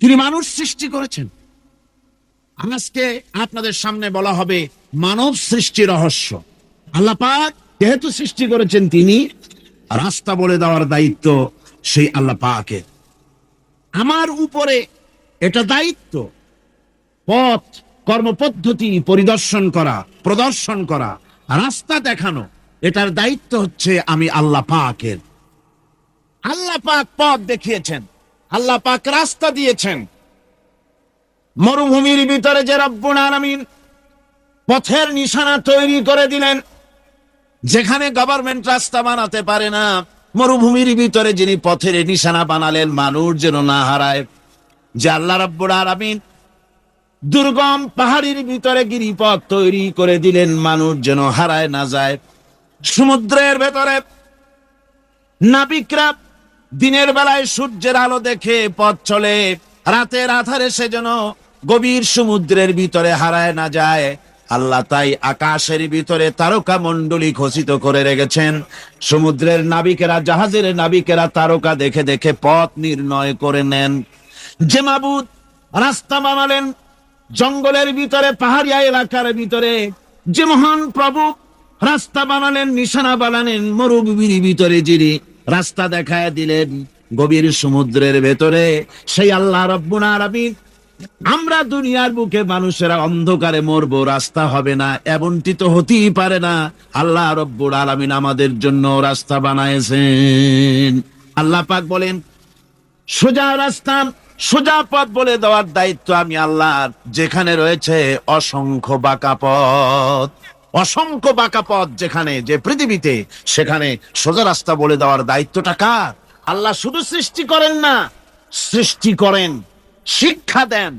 তিনি মানুষ সৃষ্টি করেছেন। আজকে আপনাদের সামনে বলা হবে মানব সৃষ্টি রহস্য। আল্লাহ পাক যেহেতু সৃষ্টি করেছেন, তিনি রাস্তা বলে দেওয়ার দায়িত্ব সেই আল্লাহ পাকের। আমার উপরে এটা দায়িত্ব, পথ কর্মপদ্ধতি পরিদর্শন করা, প্রদর্শন করা, রাস্তা দেখানো, এটার দায়িত্ব হচ্ছে আমি আল্লাহ পাকের। আল্লাহ পাক পথ দেখিয়েছেন, আল্লাহ পাক রাস্তা দিয়েছেন। মরুভূমির ভিতরে যে রব্বুল আলামিন পথের নিশানা তৈরি করে দিলেন, যেখানে গভর্নমেন্ট রাস্তা বানাতে পারে না, মরুভূমির ভিতরে যিনি পথের নিশানা বানালেন মানুষ যেন না হারায়, যে আল্লাহ রব্বুল আলামিন দুর্গম পাহাড়ির ভিতরে গিরিপথ তৈরি করে দিলেন মানুষ যেন হারায় না যায়। সমুদ্রের ভেতরে নাবিকরা দিনের বেলায় সূর্যের আলো দেখে পথ চলে, রাতের আধারে সে যেন গভীর সমুদ্রের ভিতরে হারায় না যায়। আল্লাহ তাই আকাশের ভিতরে তারকা মণ্ডলী খচিত করে রেখেছেন। সমুদ্রের নাবিকেরা, জাহাজের নাবিকেরা তারকা দেখে দেখে পথ নির্ণয় করে নেন। যে মাবুদ রাস্তা বানালেন জঙ্গলের ভিতরে, পাহাড়িয়া এলাকার ভিতরে, যে মহান প্রভু রাস্তা বানালেন, নিশানা বানালেন মরুভূমির ভিতরে, যিনি রাস্তা দেখায় দিলেন গভীর সমুদ্রের ভেতরে, সেই আল্লাহ রব্বুল আলামিন। আমরা দুনিয়ার বুকে মানুষেরা অন্ধকারে মরবো, রাস্তা হবে না, এমনটি তো হতেই পারে না। আল্লাহ রব্বুল আলামিন আমাদের জন্য রাস্তা বানাইছেন। আল্লাহ পাক বলেন সোজা রাস্তা, সোজা পথ বলে দেওয়ার দায়িত্ব আমি আল্লাহর। যেখানে রয়েছে অসংখ্য বাঁকা পথ, অসংখ্য বাঁকা পথ যেখানে, যে পৃথিবীতে, সেখানে সোজা রাস্তা বলে দেওয়ার দায়িত্বটা কার? আল্লাহ শুধু সৃষ্টি করেন না, সৃষ্টি করেন, শিক্ষা দেন,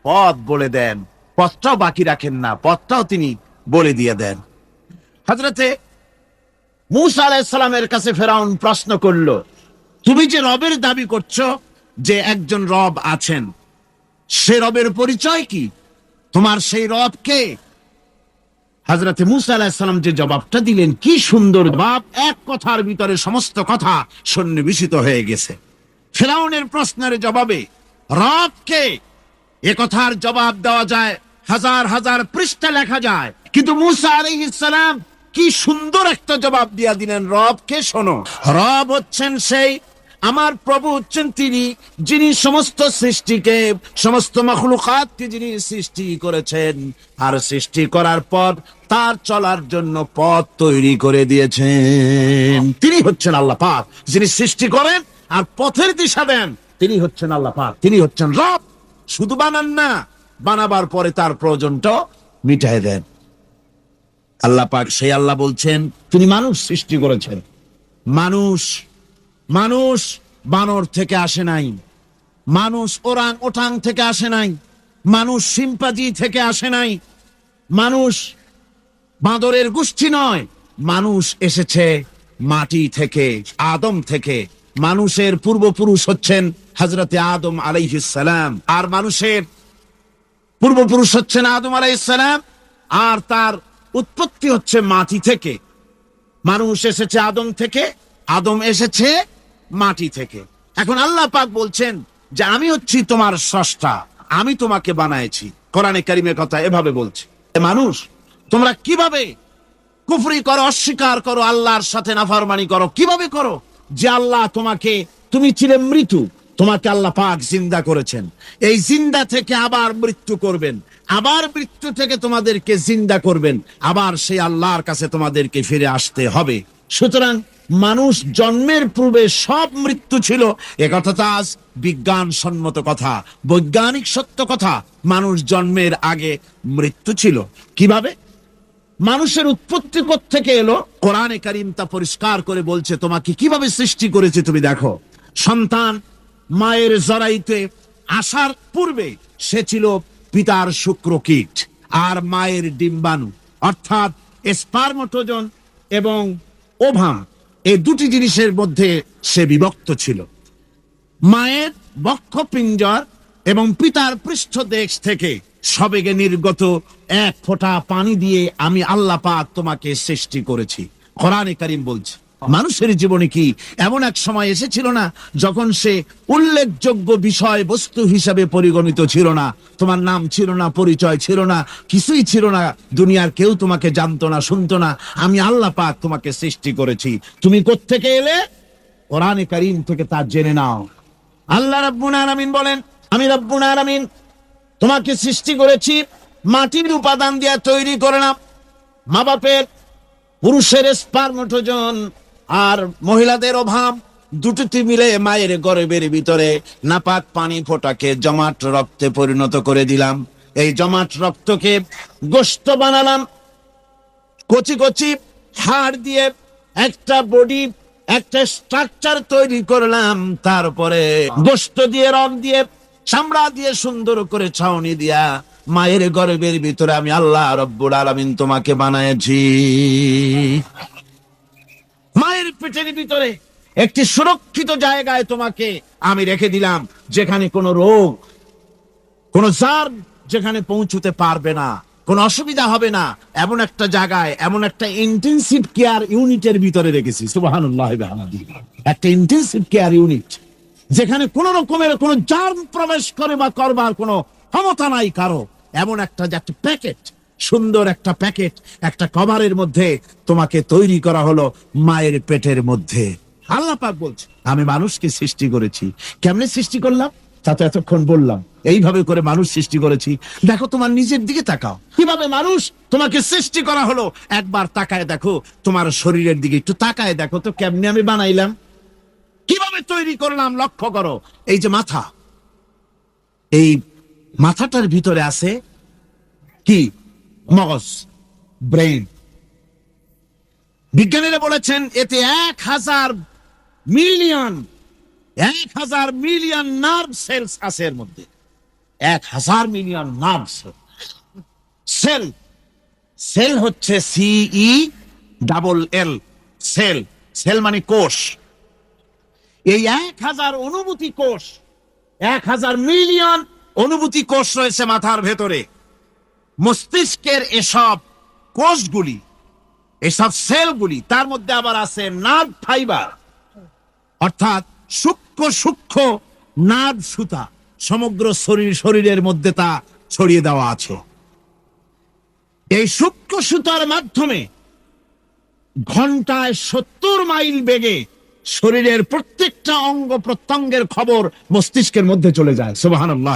পথ বলে দেন, পথটাও বাকি রাখেন না, পথটাও তিনি বলে দিয়ে দেন। হযরতে মূসা আলাইহিস সালামের কাছে ফেরাউন প্রশ্ন করলো, তুমি যে রবের দাবি করছো, যে একজন রব আছেন, সে রবের পরিচয় কি? তোমার সেই রব কে? হযরতে মূসা আলাইহিস সালাম যে জবাবটা দিলেন, কি সুন্দর জবাব! এক কথার ভিতরে সমস্ত কথা সন্নিবেশিত হয়ে গেছে। ফেরাউনের প্রশ্নের জবাবে রব কে, এ কথার জবাব দেওয়া যায়, হাজার হাজার পৃষ্ঠা লেখা যায়, কিন্তু মূসা আলাইহিস সালাম কি সুন্দর একটা জবাব দিয়া দিলেন, রব কে শোনো। রব হচ্ছেন সেই, আমার প্রভু হচ্ছেন তিনি, যিনি সমস্ত সৃষ্টিকে, সমস্ত মাখলুকাতকে যিনি সৃষ্টি করেছেন, আর সৃষ্টি করার পর তার চলার জন্য পথ তৈরি করে দিয়েছেন। তিনি হচ্ছেন আল্লাহ পাক, যিনি সৃষ্টি করেন আর পথের দিশা দেন। তিনি হচ্ছেন আল্লাহ পাক, তিনি হচ্ছেন রব। শুধু বানান না, বানাবার পরে তার প্রয়োজনটা মিটায় দেন। আল্লাহ পাক সেই আল্লাহ বলছেন, তিনি মানুষ সৃষ্টি করেছেন। মানুষ মানুষ বানর থেকে আসে নাই, মানুষ ওরাং ওটাং থেকে আসে নাই, মানুষ শিম্পাজি থেকে আসে নাই, মানুষ বাঁদরের গোষ্ঠী নয়, মানুষ এসেছে মাটি থেকে, আদম থেকে। মানুষের পূর্বপুরুষ হচ্ছেন হযরতে আদম আলাইহিস সালাম, আর মানুষের পূর্বপুরুষ হচ্ছেন আদম আলাইহিস সালাম, আর তার উৎপত্তি হচ্ছে মাটি থেকে। মানুষ এসেছে আদম থেকে, আদম এসেছে মাটি থেকে। এখন আল্লাহ পাক বলছেন যে আমি হচ্ছি তোমার স্রষ্টা, আমি তোমাকে বানাইছি। কোরআনে কারীমের কথা এভাবে বলছে, মানুষ তোমরা কিভাবে কুফরি করো, অস্বীকার করো, আল্লাহর সাথে নাফরমানি করো, কিভাবে করো? যে আল্লাহ তোমাকে, তুমি ছিলে মৃত্যু, তোমাকে আল্লাহ পাক জিন্দা করেছেন, এই জিন্দা থেকে আবার মৃত্যু করবেন, আবার মৃত্যু থেকে তোমাদেরকে জিন্দা করবেন, আবার সেই আল্লাহর কাছে তোমাদেরকে ফিরে আসতে হবে। সুতরাং মানুষ জন্মের পূর্বে সব মৃত্যু ছিল, একথা তো আজ বিজ্ঞান সম্মত কথা, বৈজ্ঞানিক সত্য কথা। মানুষ জন্মের আগে মৃত্যু ছিল। কিভাবে মানুষের উৎপত্তি কোত্থেকে এলো? কোরআনে কারীম তা পরিষ্কার করে বলছে, তোমাকে কিভাবে সৃষ্টি করেছে তুমি দেখো। সন্তান মায়ের জরায়ুতে আসার পূর্বে সে ছিল পিতার শুক্রকীট আর মায়ের ডিম্বাণু, অর্থাৎ স্পার্মটোজন এবং ওভাম, এই দুটি জিনিসের মধ্যে সে বিভক্ত ছিল। মায়ের বক্ষপিঞ্জর এবং পিতার পৃষ্ঠদেশ থেকে সবেগে নির্গত এক ফোঁটা পানি দিয়ে আমি আল্লাহ পাক তোমাকে সৃষ্টি করেছি। কোরআনে কারীম বলছে। মানুষের জীবনে কি এমন এক সময় এসেছিল না যখন সে উল্লেখযোগ্য বিষয় বস্তু হিসাবে পরিগণিত ছিল না? তোমার নাম ছিল না, পরিচয় ছিল না, কিছুই ছিল না, দুনিয়ার কেউ তোমাকে জানতো না, শুনতো না। আমি আল্লাহ পাক তোমাকে সৃষ্টি করেছি, তুমি কোত্থেকে এলে? কোরআনে কারীম থেকে তা জেনে নাও। আল্লাহ রাব্বুল আলামিন বলেন, আমি রাব্বুল আলামিন তোমাকে সৃষ্টি করেছি, মাটির উপাদান দিয়ে তৈরি করলাম। মা বাপের, পুরুষের স্পার্মটোজেন আর মহিলাদের অভাব দুটোতে মিলে মায়ের গর্ভের ভিতরে নাপাক পানি ফোটাকে জমাট রক্তে পরিণত করে দিলাম। এই জমাট রক্তকে গোশত বানালাম, কচি কচি হাড় দিয়ে একটা বডি, একটা স্ট্রাকচার তৈরি করলাম। তারপরে গোশত দিয়ে, রক দিয়ে, চামড়া দিয়ে সুন্দর করে ছাউনি দিয়া মায়ের গর্ভের ভিতরে আমি আল্লাহ রব্বুল আলামিন তোমাকে বানাইছি। মায়ের পেটের ভিতরে একটি সুরক্ষিত জায়গায় তোমাকে আমি রেখে দিলাম, যেখানে কোনো রোগ, কোনো জার্ম যেখানে পৌঁছতে পারবে না, কোনো অসুবিধা হবে না। এমন একটা জায়গায়, এমন একটা ইন্টেনসিভ কেয়ার ইউনিটের ভিতরে রেখেছি। সুবহানাল্লাহ, একটা ইন্টেনসিভ কেয়ার ইউনিট যেখানে কোন রকমের কোনো জার্ম প্রবেশ করে বা করবার কোনো ক্ষমতা নাই কারো। এমন একটা প্যাকেট, সুন্দর একটা প্যাকেট, একটা কভারের মধ্যে তোমাকে তৈরি করা হলো মায়ের পেটের মধ্যে। আল্লাহ পাক বলছে, আমি মানুষকে সৃষ্টি করেছি। কেমনে সৃষ্টি করলাম তা তো এতক্ষণ বললাম। এইভাবে করে মানুষ সৃষ্টি করেছি। দেখো, তোমার নিজের দিকে তাকাও, কিভাবে মানুষ তোমাকে সৃষ্টি করা হলো। একবার তাকায় দেখো, তোমার শরীরের দিকে একটু তাকায় দেখো তো, কেমনে আমি বানাইলাম, কিভাবে তৈরি করলাম। লক্ষ্য করো, এই যে মাথা, এই মাথাটার ভিতরে আছে কি? মগজ, ব্রেন। বিজ্ঞানীরা বলেছেন এতে 1000 মিলিয়ন নার্ভ সেলস আছে এর মধ্যে। 1000 মিলিয়ন নার্ভ সেল। সেল হচ্ছে CELL, সেল। সেল মানে কোষ। এই 1000 অনুভূতি কোষ, 1000 মিলিয়ন অনুভূতি কোষ রয়েছে মাথার ভেতরে। মস্তিষ্কের এসব কোষগুলি, এসব সেলগুলি, তার মধ্যে আবার আছে নার্ভ ফাইবার, অর্থাৎ সূক্ষ্ম সূক্ষ্ম নার্ভ সুতা। সমগ্র শরীরের মধ্যে তা ছড়িয়ে দেওয়া আছে। এই সূক্ষ্ম সুতার মাধ্যমে ঘন্টায় 70 মাইল বেগে শরীরের প্রত্যেকটা অঙ্গ প্রত্যঙ্গের খবর মস্তিষ্কের মধ্যে চলে যায়। সুবহানাল্লাহ।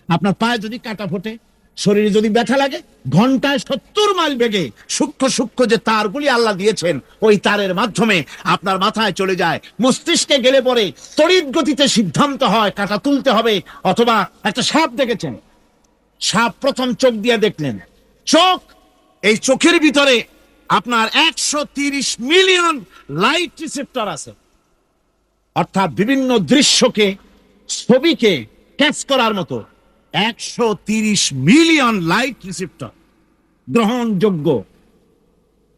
আপনার পায়ে যদি কাটা ফোটে, শরীরে যদি ব্যথা লাগে, ঘন্টায় 70 মাইল বেগে সূক্ষ্ম সূক্ষ্ম যে তারগুলি আল্লাহ দিয়েছেন, ওই তারের মাধ্যমে আপনার মাথায় চলে যায়। মস্তিষ্কে গেলে পরে তড়িৎ গতিতে সিদ্ধান্ত হয় কাটা তুলতে হবে। অথবা একটা সাপ দেখেছেন, সাপ প্রথম চোখ দিয়ে দেখলেন, চোখ, এই চোখের ভিতরে আপনার 130 মিলিয়ন লাইট রিসেপ্টর আছে। অর্থাৎ বিভিন্ন দৃশ্যকে, ছবিকে ক্যাচ করার মতো 130 মিলিয়ন লাইট রিসেপ্টর গ্রহণযোগ্য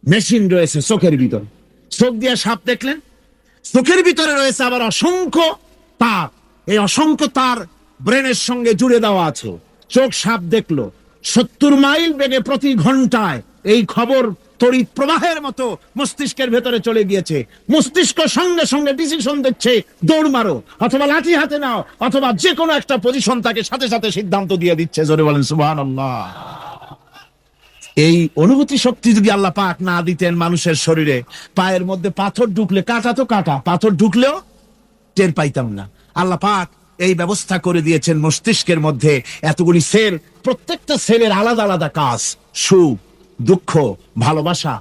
মেশিন রয়েছে চোখের ভিতরে। চোখ দিয়ে সাপ দেখলেন, চোখের ভিতরে রয়েছে আবার অসংখ্য তার। এই অসংখ্য তার ব্রেনের সঙ্গে জুড়ে দেওয়া আছে। চোখ সাপ দেখলো, 70 মাইল বেগে প্রতি ঘন্টায় এই খবর তড়িৎ প্রবাহের মতো মস্তিষ্কের ভেতরে চলে গিয়েছে। মস্তিষ্ক সঙ্গে সঙ্গে ডিসিশন দিচ্ছে, দৌড় মারো, অথবা লাঠি হাতে নাও, অথবা যে কোনো একটা পজিশন তাকে সাথে সাথে সিদ্ধান্ত দিয়ে দিচ্ছে। জোরে বলেন সুবহানাল্লাহ। এই অনুভূতি শক্তি যদি আল্লাহ পাক না দিতেন মানুষের শরীরে, পায়ের মধ্যে পাথর ঢুকলে, কাটা তো কাটা, পাথর ঢুকলেও টের পাইতাম না। আল্লাহ পাক এই ব্যবস্থা করে দিয়েছেন মস্তিষ্কের মধ্যে এতগুলি সেল। প্রত্যেকটা সেলের আলাদা আলাদা কাজ। সুখ, দুঃখ, ভালোবাসা,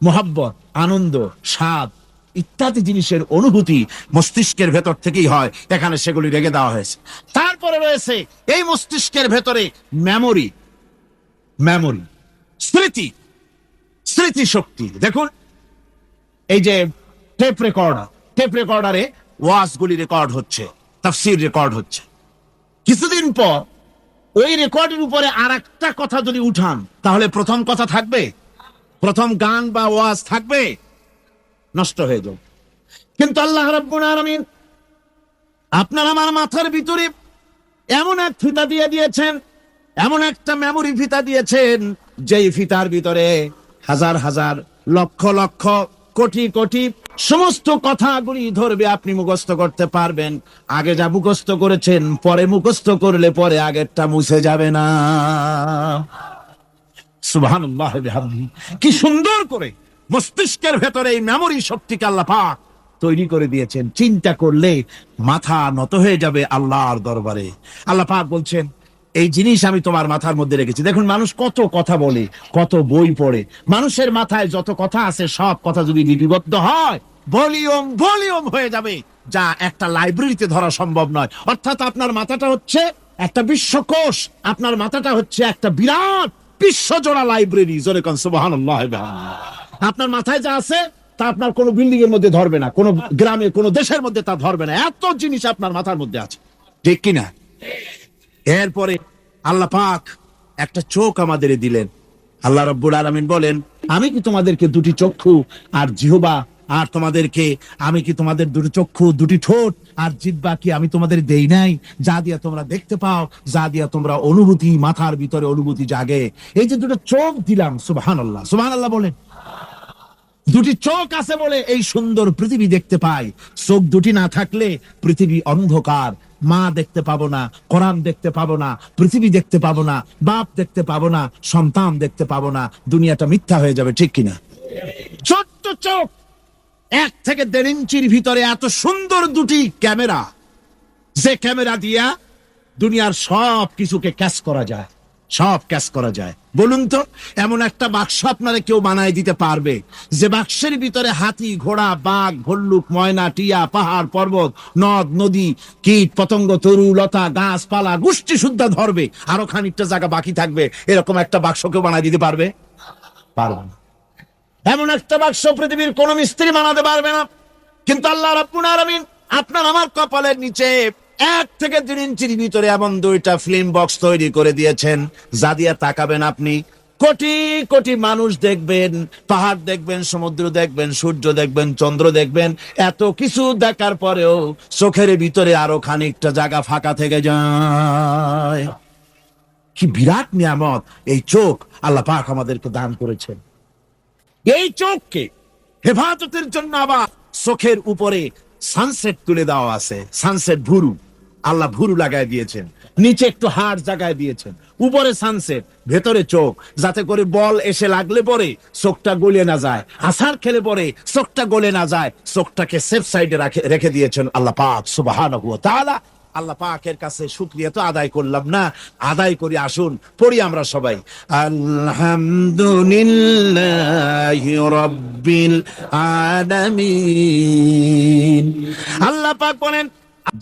মোহাব্বত, আনন্দ, স্বাদ ইত্যাদি জিনিসের অনুভূতি মস্তিষ্কের ভেতর থেকেই হয়। এখানে সেগুলি রেখে দেওয়া হয়েছে। তারপরে রয়েছে এই মস্তিষ্কের ভেতরে মেমোরি, স্মৃতি শক্তি। দেখুন, এই যে টেপ রেকর্ডারে ওয়াজগুলি রেকর্ড হচ্ছে, তাফসীর রেকর্ড হচ্ছে। কিছুদিন পর ওই রেকর্ডের উপরে আর একটা কথা যদি উঠান, তাহলে প্রথম কথা থাকবে? প্রথম গান বা ওয়াজ থাকবে? নষ্ট হয়ে যাবে। কিন্তু আল্লাহ রাব্বুল আলামিন আপনার আমার মাথার ভিতরে এমন এক ফিতা দিয়ে দিয়েছেন, এমন একটা মেমোরি ফিতা দিয়েছেন, যেই ফিতার ভিতরে হাজার হাজার লক্ষ লক্ষ কোটি কোটি সমস্ত কথাগুলি ধরবে, আপনি মুখস্থ করতে পারবেন। আগে যা মুখস্থ করেছেন পরে মুখস্থ করলে পরে আগেরটা মুছে যাবে না। সুবহানাল্লাহ বিহামদিহি। কি সুন্দর করে মস্তিষ্কের ভেতরে এই মেমোরি শক্তিকে আল্লাহ পাক তৈরি করে দিয়েছেন। চিন্তা করলে মাথা নত হয়ে যাবে আল্লাহর দরবারে। আল্লাহ পাক বলছেন, এই জিনিস আমি তোমার মাথার মধ্যে রেখেছি। দেখুন মানুষ কত কথা বলে, কত বই পড়ে, মানুষের মাথায় যত কথা আছে সব কথা যদি লিপিবদ্ধ হয় ভলিউম ভলিউম হয়ে যাবে, যা একটা লাইব্রেরিতে ধরা সম্ভব নয়। অর্থাৎ আপনার মাথাটা হচ্ছে একটা বিশ্বকোষ, আপনার মাথাটা হচ্ছে একটা বিরাট বিশ্বজোড়া লাইব্রেরি। জোরে কোন সুবহানাল্লাহ। আপনার মাথায় যা আছে তা আপনার কোনো বিল্ডিং এর মধ্যে ধরবে না, কোনো গ্রামে কোনো দেশের মধ্যে তা ধরবে না, এত জিনিস আপনার মাথার মধ্যে আছে, ঠিক কিনা? এরপরে আল্লাহ পাক একটা চোখ আমাদের দিলেন। আল্লাহ রাব্বুল আলামিন বলেন, আমি কি তোমাদেরকে দুটি চক্ষু আর জিহ্বা, আর তোমাদেরকে আমি কি তোমাদের দুটি চক্ষু, দুটি ঠোঁট আর জিহ্বা কি আমি তোমাদের দেই নাই, যা দিয়া তোমরা দেখতে পাও, যা দিয়া তোমরা অনুভূতি, মাথার ভিতরে অনুভূতি জাগে? এই যে দুটো চোখ দিলাম, সুবহানাল্লাহ সুবহানাল্লাহ বলেন। দুটি চোখ আছে বলে এই সুন্দর পৃথিবী দেখতে পাই। চোখ দুটি না থাকলে পৃথিবী অন্ধকার, মা দেখতে পাবো না, কোরআন দেখতে পাবো না, পৃথিবী দেখতে পাবো না, বাপ দেখতে পাবো না, সন্তান দেখতে পাবো না, দুনিয়াটা মিথ্যা হয়ে যাবে, ঠিক কিনা? ছোট্ট চোখ, 1 থেকে 1.5 ইঞ্চির ভিতরে এত সুন্দর দুটি ক্যামেরা, যে ক্যামেরা দিয়া দুনিয়ার সব কিছুকে ক্যাচ করা যায়, সব ক্যাচ করা যায়। বলুন তো, এমন একটা বাক্স আপনারা কেউ বানায় দিতে পারবে যে বাক্সের ভিতরে হাতি, ঘোড়া, বাঘ, ভল্লুক, ময়না, টিয়া, পাহাড়, পর্বত, নদ, নদী, কীট, পতঙ্গ, তরু, লতা, গাছপালা, গোষ্ঠী শুদ্ধা ধরবে, আরো খানিকটা জায়গা বাকি থাকবে, এরকম একটা বাক্স কেউ বানায় দিতে পারবে? পারবে না। এমন একটা বাক্স পৃথিবীর কোন মিস্ত্রি বানাতে পারবে না। কিন্তু আল্লাহ রাব্বুল আলামিন আপনার আমার কপালের নিচে 1 থেকে 2 ইঞ্চির ভিতরে এমন 2টা ফিল্ম বক্স তৈরি করে দিয়েছেন, যা দিয়ে তাকাবেন আপনি কোটি কোটি মানুষ দেখবেন, পাহাড় দেখবেন, সমুদ্র দেখবেন, সূর্য দেখবেন, চন্দ্র দেখবেন। এত কিছু দেখার পরেও চোখের ভিতরে আরো খানিকটা জায়গা ফাঁকা থেকে যায়। কি বিরাট নিয়ামত এই চোখ আল্লাহ পাক আমাদেরকে দান করেছেন। এই চোখকে হেফাজতের জন্য আবার চোখের উপরে সানসেট তুলে দেওয়া আছে। সানসেট ভুরু, আল্লাহ ভুরু লাগায় দিয়েছেন, নিচে একটু হাড় জায়গায় দিয়েছেন, উপরে সানসেট, ভেতরে চোখ, যাতে করে বল এসে লাগলে পরে চোখটা গলে না যায়, আছাড় খেলে পরে চোখটা গলে না যায়, চোখটাকে সেফ সাইডে রেখে দিয়েছেন আল্লাহ পাক সুবহানাহু ওয়া তাআলা। আল্লাহ পাকের কাছে শুকরিয়া তো আদায় করলাম না, আদায় করি। আসুন পড়ি আমরা সবাই, আলহামদুলিল্লাহি রাব্বিল আলামিন। আল্লাহ পাক বলেন,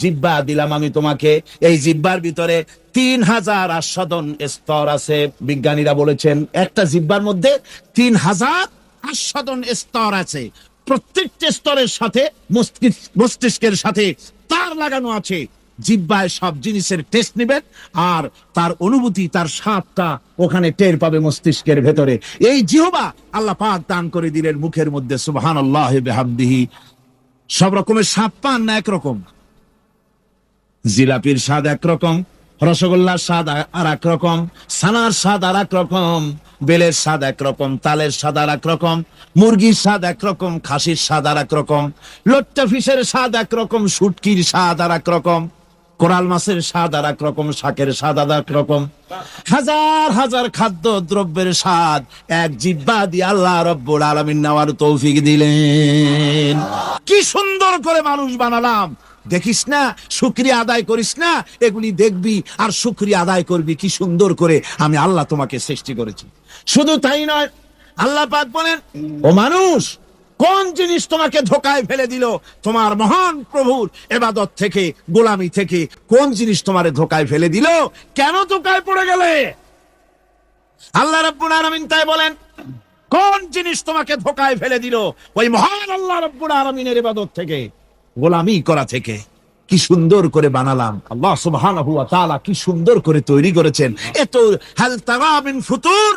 জিহ্বা দিলাম আমি তোমাকে, এই জিহ্বার ভিতরে 3000 আস্বাদন স্তর আছে। বিজ্ঞানীরা বলেছেন একটা জিহ্বার মধ্যে 3000 আস্বাদন স্তর আছে। প্রত্যেকটা স্তরের সাথে মস্তিষ্কের সাথে তার লাগানো আছে। জিহ্বায় সব জিনিসের টেস্ট নেবেন, আর তার অনুভূতি, তার স্বাদটা ওখানে টের পাবে মস্তিষ্কের ভেতরে। এই জিহ্বা আল্লাহ পাক দান করে দিলেন মুখের মধ্যে। সুবহানাল্লাহি বিহামদিহি। সব রকমের স্বাদ পান না একরকম? জিলাপির স্বাদ একরকম, রসগোল্লার স্বাদ আর এক রকম, ছানার স্বাদ আর এক রকম, বেলের স্বাদ একরকম, তালের স্বাদ আর এক রকম, মুরগির স্বাদ একরকম, খাসির স্বাদ আর এক রকম, লোট্টা ফিশের স্বাদ একরকম, শুটকির স্বাদ আর এক রকম, কোরাল মাছের স্বাদ আর এক রকম, শাকের স্বাদ আর এক রকম। হাজার হাজার খাদ্য দ্রব্যের স্বাদ এক জিহ্বা দিয়ে আল্লাহ রাব্বুল আলামিন নেওয়ার তৌফিক দিলেন। কি সুন্দর করে মানুষ বানালাম, দেখিস না, শুকরিয়া আদায় করিস না, এগুলি দেখবি আর শুকরিয়া আদায় করবি কি সুন্দর করে আমি আল্লাহ তোমাকে সৃষ্টি করেছি। শুধু তাই নয়, আল্লাহ পাক বলেন, ও মানুষ, কোন জিনিস তোমাকে ধোকায় ফেলে দিল তোমার মহান প্রভুর ইবাদত থেকে, গোলামি থেকে? কোন জিনিস তোমারে ধোকায় ফেলে দিল? কেন ধোকায় পড়ে গেলে? আল্লাহ রাব্বুল আলামিন তাই বলেন, কোন জিনিস তোমাকে ধোকায় ফেলে দিল? ওই মহান আল্লাহ রাব্বুল আলামিনের ইবাদত থেকে, গোলামি করা থেকে। কি সুন্দর করে বানালাম, আল্লাহ সুবহানাহু ওয়া তাআলা কি সুন্দর করে তৈরি করেছেন। এত হাল তারা মিন ফুতুর,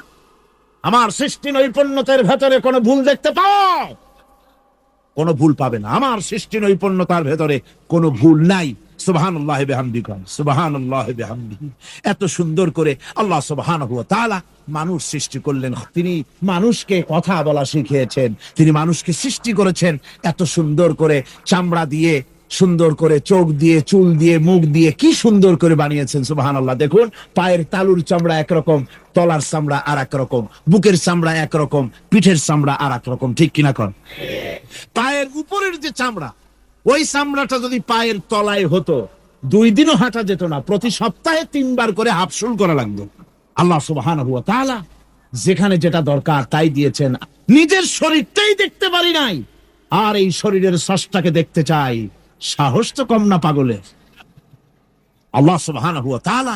আমার সৃষ্টি নৈপুণ্যতার ভেতরে কোনো ভুল দেখতে পাও? কোনো ভুল পাবে না। আমার সৃষ্টি নৈপুণ্যতার ভেতরে কোনো ভুল নাই। সুবহানাল্লাহ বিহামদিহি, সুবহানাল্লাহ বিহামদিহি। এত সুন্দর করে আল্লাহ সুবহানাহু ওয়া তাআলা মানুষ সৃষ্টি করলেন। তিনি মানুষকে কথা বলা শিখিয়েছেন, তিনি মানুষকে সৃষ্টি করেছেন এত সুন্দর করে, চামড়া দিয়ে, সুন্দর করে চোখ দিয়ে, চুল দিয়ে, মুখ দিয়ে, কি সুন্দর করে বানিয়েছেন সুবহানাল্লাহ। দেখুন, পায়ের তালুর চামড়া একরকম, তলার চামড়া আর এক রকম, বুকের চামড়া একরকম, পিঠের চামড়া আর এক রকম, ঠিক কিনা কন? পায়ের উপরের যে চামড়া, ওই চামড়াটা যদি পায়ের তলায় হতো 2 দিনও হাঁটা যেত না, প্রতি সপ্তাহে 3 বার করে হাফসুল করা লাগতো। আল্লাহ সুবহানাহু ওয়া তাআলা যেখানে যেটা দরকার তাই দিয়েছেন। নিজের শরীরটাই দেখতে পারি নাই, আর এই শরীরের স্রষ্টাকে দেখতে চাই, সাহস তো কম না পাগলের। আল্লাহ সুবহানাহু ওয়া তাআলা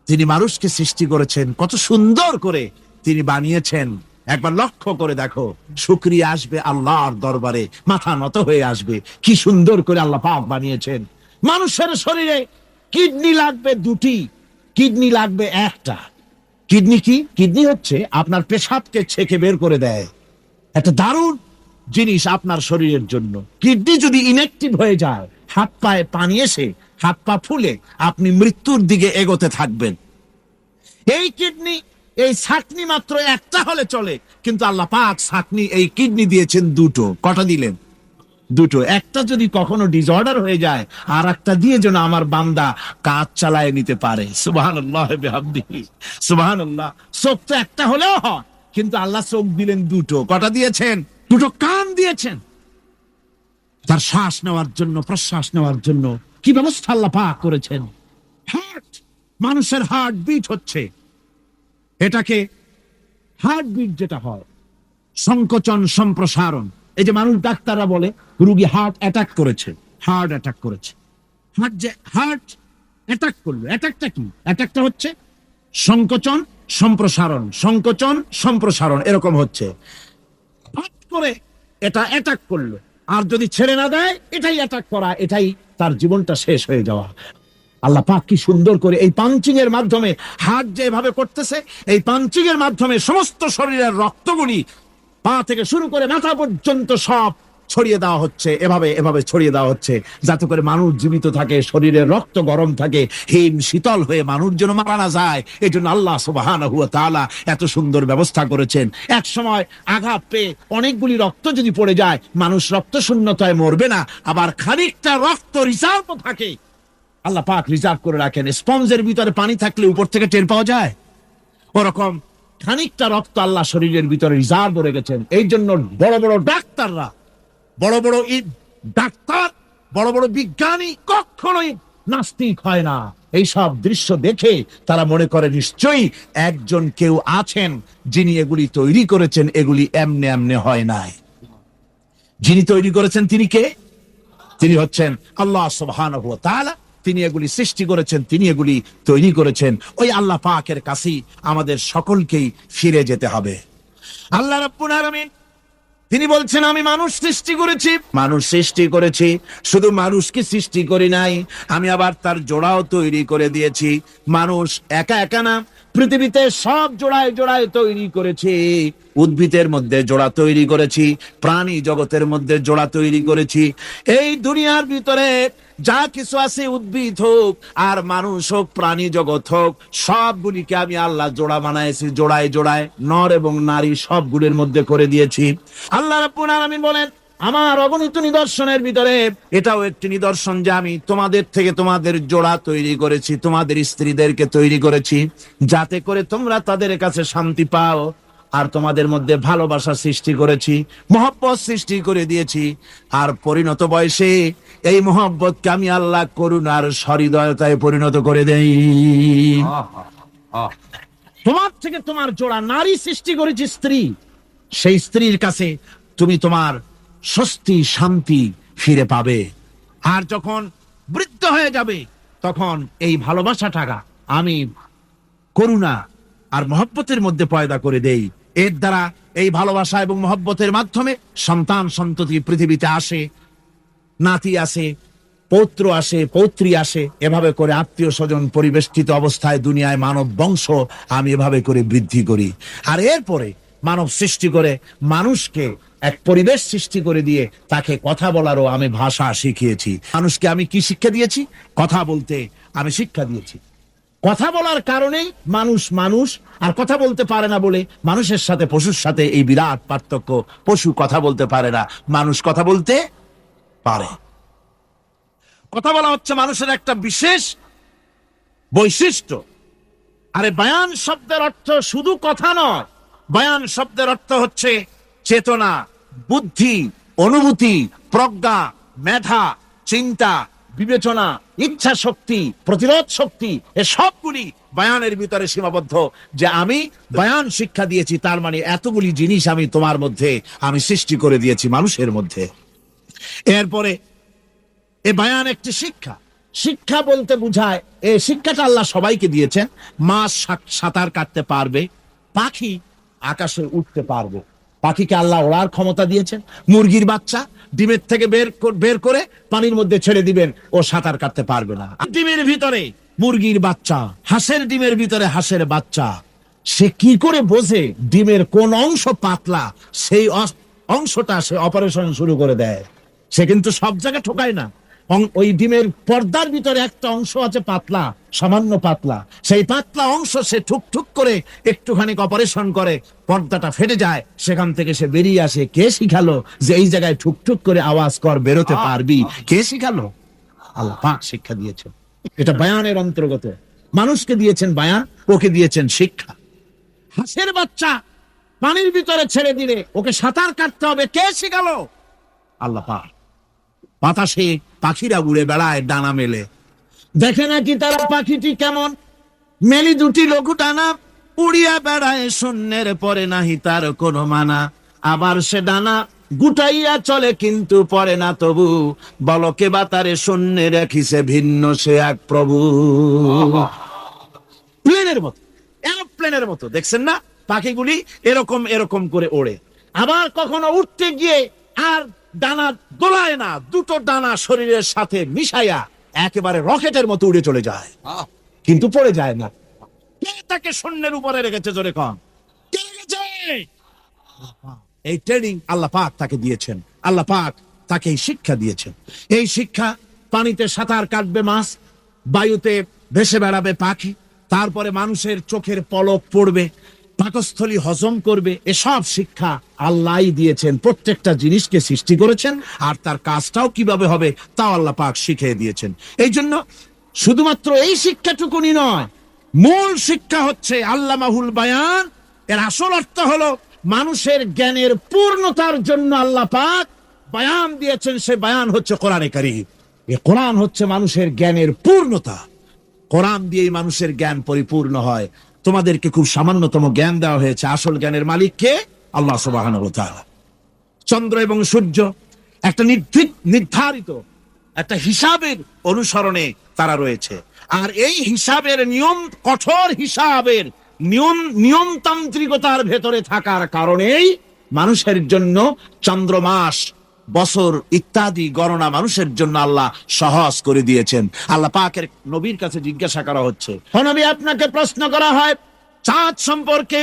তিনি মানুষকে সৃষ্টি করেছেন, কত সুন্দর করে তিনি বানিয়েছেন। একবার লক্ষ্য করে দেখো, শুকরিয়া আসবে আল্লাহর দরবারে, মাথা নত হয়ে আসবে। কি সুন্দর করে আল্লাহ পাক বানিয়েছেন। মানুষের শরীরে কিডনি লাগবে 2টি, কিডনি লাগবে 1টা। কিডনি কি? কিডনি হচ্ছে আপনার পেশাবকে ছেঁকে বের করে দেয়, একটা দারুণ জিনিস আপনার শরীরের জন্য। কিডনি যদি ইনঅ্যাক্টিভ হয়ে যায়, হাত পায়ে পানি এসে হাত পা ফুলে আপনি মৃত্যুর দিকে এগোতে থাকবেন। এই কিডনি, এই ছাকনি মাত্র 1টা হলে চলে, কিন্তু আল্লাহ পাক ছাকনি, এই কিডনি দিয়েছেন 2টো। কটা দিলেন? 2টো। একটা যদি কখনো ডিসঅর্ডার হয়ে যায়, আর একটা দিয়ে যেন আমার বান্দা কাজ চালায় নিতে পারে। সুবহানাল্লাহ বিহামদিহি, সুবহানাল্লাহ। চোখ তো একটা হলেও হয়, কিন্তু আল্লাহ চোখ দিলেন 2টো। কটা দিয়েছেন? 2টো কান দিয়েছেন, তার শ্বাস নেওয়ার জন্য, প্রশ্বাস নেওয়ার জন্য কি ব্যবস্থা আল্লাহ পাক করেছেন। হার্ট, মানুষের হার্ট বিট হচ্ছে, এটাকে হার্টবিট যেটা হয়, সংকোচন সম্প্রসারণ। এই যে মানুষ, ডাক্তাররা বলে রোগী হার্ট অ্যাটাক করেছে, হার্ট অ্যাটাক করেছে। হার্ট অ্যাটাক করলো, অ্যাটাকটা কি? অ্যাটাকটা হচ্ছে সংকোচন সম্প্রসারণ, সংকোচন সম্প্রসারণ, এরকম হচ্ছে। হঠাৎ করে এটা অ্যাটাক করলো, আর যদি ছেড়ে না দেয়, এটাই অ্যাটাক করা, এটাই তার জীবনটা শেষ হয়ে যাওয়া। আল্লাহ পাক কি সুন্দর করে এই পাঞ্চিং এর মাধ্যমে, হার্ট যেভাবে করতেছে, এই পাঞ্চিং এর মাধ্যমে সমস্ত শরীরের রক্তগুলি পা থেকে শুরু করে মাথা পর্যন্ত সব ছড়িয়ে দেওয়া হচ্ছে, এভাবে এভাবে ছড়িয়ে দেওয়া হচ্ছে, যাতে করে মানুষ জীবিত থাকে, শরীরের রক্ত গরম থাকে, হিম শীতল হয়ে মানুষ যেন মারা না যায়। এই জন্য আল্লাহ সুবহানাহু ওয়া তাআলা এত সুন্দর ব্যবস্থা করেছেন। এক সময় আঘাত পেয়ে অনেকগুলি রক্ত যদি পড়ে যায়, মানুষ রক্ত শূন্যতায় মরবে না, আবার খানিকটা রক্ত রিজার্ভ থাকে, আল্লাহ পাক রিজার্ভ করে রাখেন। স্পঞ্জের ভিতরে পানি থাকলে উপর থেকে টের পাওয়া যায়, ওরকম খানিকটা রক্ত আল্লাহ শরীরের ভিতরে রিজার্ভ করে গেছেন। এই জন্য বড় বড় ডাক্তাররা, বড় বড় ডাক্তার, বড় বড় বিজ্ঞানী কখনোই নাস্তিক হয় না। এই সব দৃশ্য দেখে তারা মনে করে নিশ্চয়ই একজন কেউ আছেন যিনি এগুলি তৈরি করেছেন, এগুলি এমনে এমনে হয় নাই। যিনি তৈরি করেছেন তিনি কে? তিনি হচ্ছেন আল্লাহ সুবহানাহু ওয়া তাআলা। তিনি এগুলি সৃষ্টি করেছেন, তিনি এগুলি তৈরি করেছেন। ওই আল্লাহ পাকের কাছেই আমাদের সকলকেই ফিরে যেতে হবে। আল্লাহ রাব্বুল আলামিন তিনি বলছেন, আমি মানুষ সৃষ্টি করেছি, মানুষ সৃষ্টি করেছি, শুধু মানুষকে সৃষ্টি করি নাই, আমি আবার তার জোড়াও তৈরি করে দিয়েছি। মানুষ একা একা না, পৃথিবীতে সব জোড়ায় জোড়ায় তৈরি করেছি। উদ্ভিদের মধ্যে জোড়া তৈরি করেছি, প্রাণী জগতের মধ্যে জোড়া তৈরি করেছি। এই দুনিয়ার ভিতরে যা কিছু আছে, উদ্ভিদ হোক আর মানুষ হোক, প্রাণী জগৎ হোক, সবগুলিকে আমি আল্লাহ জোড়া বানাইছি, জোড়ায় জোড়ায় নর এবং নারী সবগুলির মধ্যে করে দিয়েছি। আল্লাহ রাব্বুল আলামিন বলেন, আমার অগণিত নিদর্শনের ভিতরে এটাও একটি নিদর্শন যে আমি তোমাদের থেকে তোমাদের জোড়া তৈরি করেছি, তোমাদের স্ত্রীদেরকে তৈরি করেছি, যাতে করে তোমরা তাদের কাছে শান্তি পাও। আর তোমাদের মধ্যে ভালোবাসা সৃষ্টি করেছি, মহব্বত সৃষ্টি করে দিয়েছি। আর পরিণত বয়সে এই মহব্বতকে আমি আল্লাহ করুণার সহৃদয়তায় পরিণত করে দেই। তোমার থেকে তোমার জোড়া নারী সৃষ্টি করেছি, স্ত্রী, সেই স্ত্রীর কাছে তুমি তোমার স্বস্তি শান্তি ফিরে পাবে। আর যখন বৃদ্ধ হয়ে যাবে, তখন এই ভালোবাসাটা আমি করুণা আর মহব্বতের মধ্যে পয়দা করে দেই। এর দ্বারা এই ভালোবাসা এবং মহব্বতের মাধ্যমে সন্তান সন্ততি পৃথিবীতে আসে, নাতি আসে, পৌত্র আসে, পৌত্রী আসে, এভাবে করে আত্মীয় স্বজন পরিবেষ্টিত অবস্থায় দুনিয়ায় মানব বংশ আমি এভাবে করে বৃদ্ধি করি। আর এরপরে মানব সৃষ্টি করে মানুষকে এক পরিবেশ সৃষ্টি করে দিয়ে তাকে কথা বলারও আমি ভাষা শিখিয়েছি। মানুষকে আমি কি শিক্ষা দিয়েছি? কথা বলতে আমি শিক্ষা দিয়েছি। কথা বলার কারণেই মানুষ মানুষ, আর কথা বলতে পারে না বলে মানুষের সাথে পশুর সাথে এই বিরাট পার্থক্য। পশু কথা বলতে পারে না, মানুষ কথা বলতে পারে। কথা বলা হচ্ছে মানুষের একটা বিশেষ বৈশিষ্ট্য। আরে বায়ান শব্দের অর্থ শুধু কথা নয়, বায়ান শব্দের অর্থ হচ্ছে চেতনা, বুদ্ধি, অনুভূতি, প্রজ্ঞা, মেধা, চিন্তা, বিবেচনা, ইচ্ছা শক্তি, প্রতিরোধ শক্তি, এ সবগুলি বায়ানের ভিতরে সীমাবদ্ধ। যে আমি বায়ান শিক্ষা দিয়েছি, তার মানে এতগুলি জিনিস আমি তোমার মধ্যে আমি সৃষ্টি করে দিয়েছি মানুষের মধ্যে। এরপরে এ বায়ান একটি শিক্ষা। শিক্ষা বলতে বুঝায়, এই শিক্ষাটা আল্লাহ সবাইকে দিয়েছেন। মাছ সাঁতার কাটতে পারবে, পাখি আকাশে উঠতে পারবে, পাখিকে আল্লাহ ওড়ার ক্ষমতা দিয়েছেন। মুরগির বাচ্চা ডিমের থেকে বের করে পানির মধ্যে ছেড়ে দিবেন, ও সাঁতার কাটতে পারবে না। ডিমের ভিতরে মুরগির বাচ্চা, হাঁসের ডিমের ভিতরে হাঁসের বাচ্চা, সে কি করে বোঝে ডিমের কোন অংশ পাতলা, সেই অংশটা সে অপারেশন শুরু করে দেয়। সে কিন্তু সব জায়গায় ঠোকায় না। ওই ডিমের পর্দার ভিতরে একটা অংশ আছে পাতলা, সামান্য পাতলা, সেই পাতলা অংশ সে ঠুক করে একটুখানি অপারেশন করে, পর্দাটা ফেটে যায়, সেখান থেকে সে বেরিয়ে আসে। কে শিখালো যে এই জায়গায় ঠুক করে আওয়াজ কর, বেরোতে পারবি? কে শিখালো? আল্লাহ পাক শিক্ষা দিয়েছেন। এটা বায়ানের অন্তর্গত। মানুষকে দিয়েছেন বায়ান, ওকে দিয়েছেন শিক্ষা। হাঁসের বাচ্চা পানির ভিতরে ছেড়ে দিলে ওকে সাঁতার কাটতে হবে, কে শিখালো? আল্লাহ পাক। বাতাসে পাখিরা উড়ে বেড়ায় ডানা মেলে, দেখে নাকি তারা পাখিটি কেমন? মেলি দুটি লঘু ডানা, উড়িয়া বেড়ায় শূন্যের পরে নাহি তার কোনো মানা। আবার সে ডানা গুটাইয়া চলে কিন্তু পড়ে না তবু, বলকে বাতারে শূন্যে রাখিছে ভিন্ন সে এক প্রভু। প্লেনের মতো, এরোপ্লেনের মতো, দেখছেন না পাখিগুলি এরকম এরকম করে ওড়ে। আবার কখনো উঠতে গিয়ে আর ডানা দোলায় না, দুটো ডানা শরীরের সাথে মিশাইয়া একেবারে রকেটের মতো উড়ে চলে যায়, কিন্তু পড়ে যায় না। কে তাকে শূন্যের উপরে রেখেছে? জোরে কম, কে রেখেছে? এই ট্রেনিং আল্লাহ পাক তাকে দিয়েছেন। আল্লাহ পাক তাকে এই শিক্ষা দিয়েছেন। এই শিক্ষা, পানিতে সাঁতার কাটবে মাছ, বায়ুতে ভেসে বেড়াবে পাখি, তারপরে মানুষের চোখের পলক পড়বে, পাকস্থলী হজম করবে, এসব শিক্ষা আল্লাহ দিয়েছেন। প্রত্যেকটা জিনিসকে সৃষ্টি করেছেন, আর তার কাজটাও কিভাবে হবে তাও আল্লাহ পাক শিখিয়ে দিয়েছেন। এই জন্য শুধুমাত্র এই শিক্ষাটুকুনি নয়, মূল শিক্ষা হচ্ছে আল্লামাহুল বায়ান। এর আসল অর্থ হলো মানুষের জ্ঞানের পূর্ণতার জন্য আল্লাহ পাক বায়ান দিয়েছেন। সে বায়ান হচ্ছে কোরআনে কারীম। এই কোরআন হচ্ছে মানুষের জ্ঞানের পূর্ণতা। কোরআন দিয়েই মানুষের জ্ঞান পরিপূর্ণ হয়। তোমাদেরকে খুব সামান্যতম জ্ঞান দেওয়া হয়েছে, আসল জ্ঞানের মালিক কে? আল্লাহ সুবহানাহু ওয়া তাআলা। চন্দ্র এবং সূর্য একটা নির্ধারিত একটা হিসাবের অনুসরণে তারা রয়েছে, আর এই হিসাবের নিয়ম, কঠোর হিসাবের নিয়মতান্ত্রিকতার ভেতরে থাকার কারণেই মানুষের জন্য চন্দ্র, মাস, বছর ইত্যাদি গণনা মানুষের জন্য আল্লাহ সহজ করে দিয়েছেন। আল্লাহ পাকের নবীর কাছে জিজ্ঞাসা করা হচ্ছে, ও নবী, আপনাকে প্রশ্ন করা হয় চাঁদ সম্পর্কে।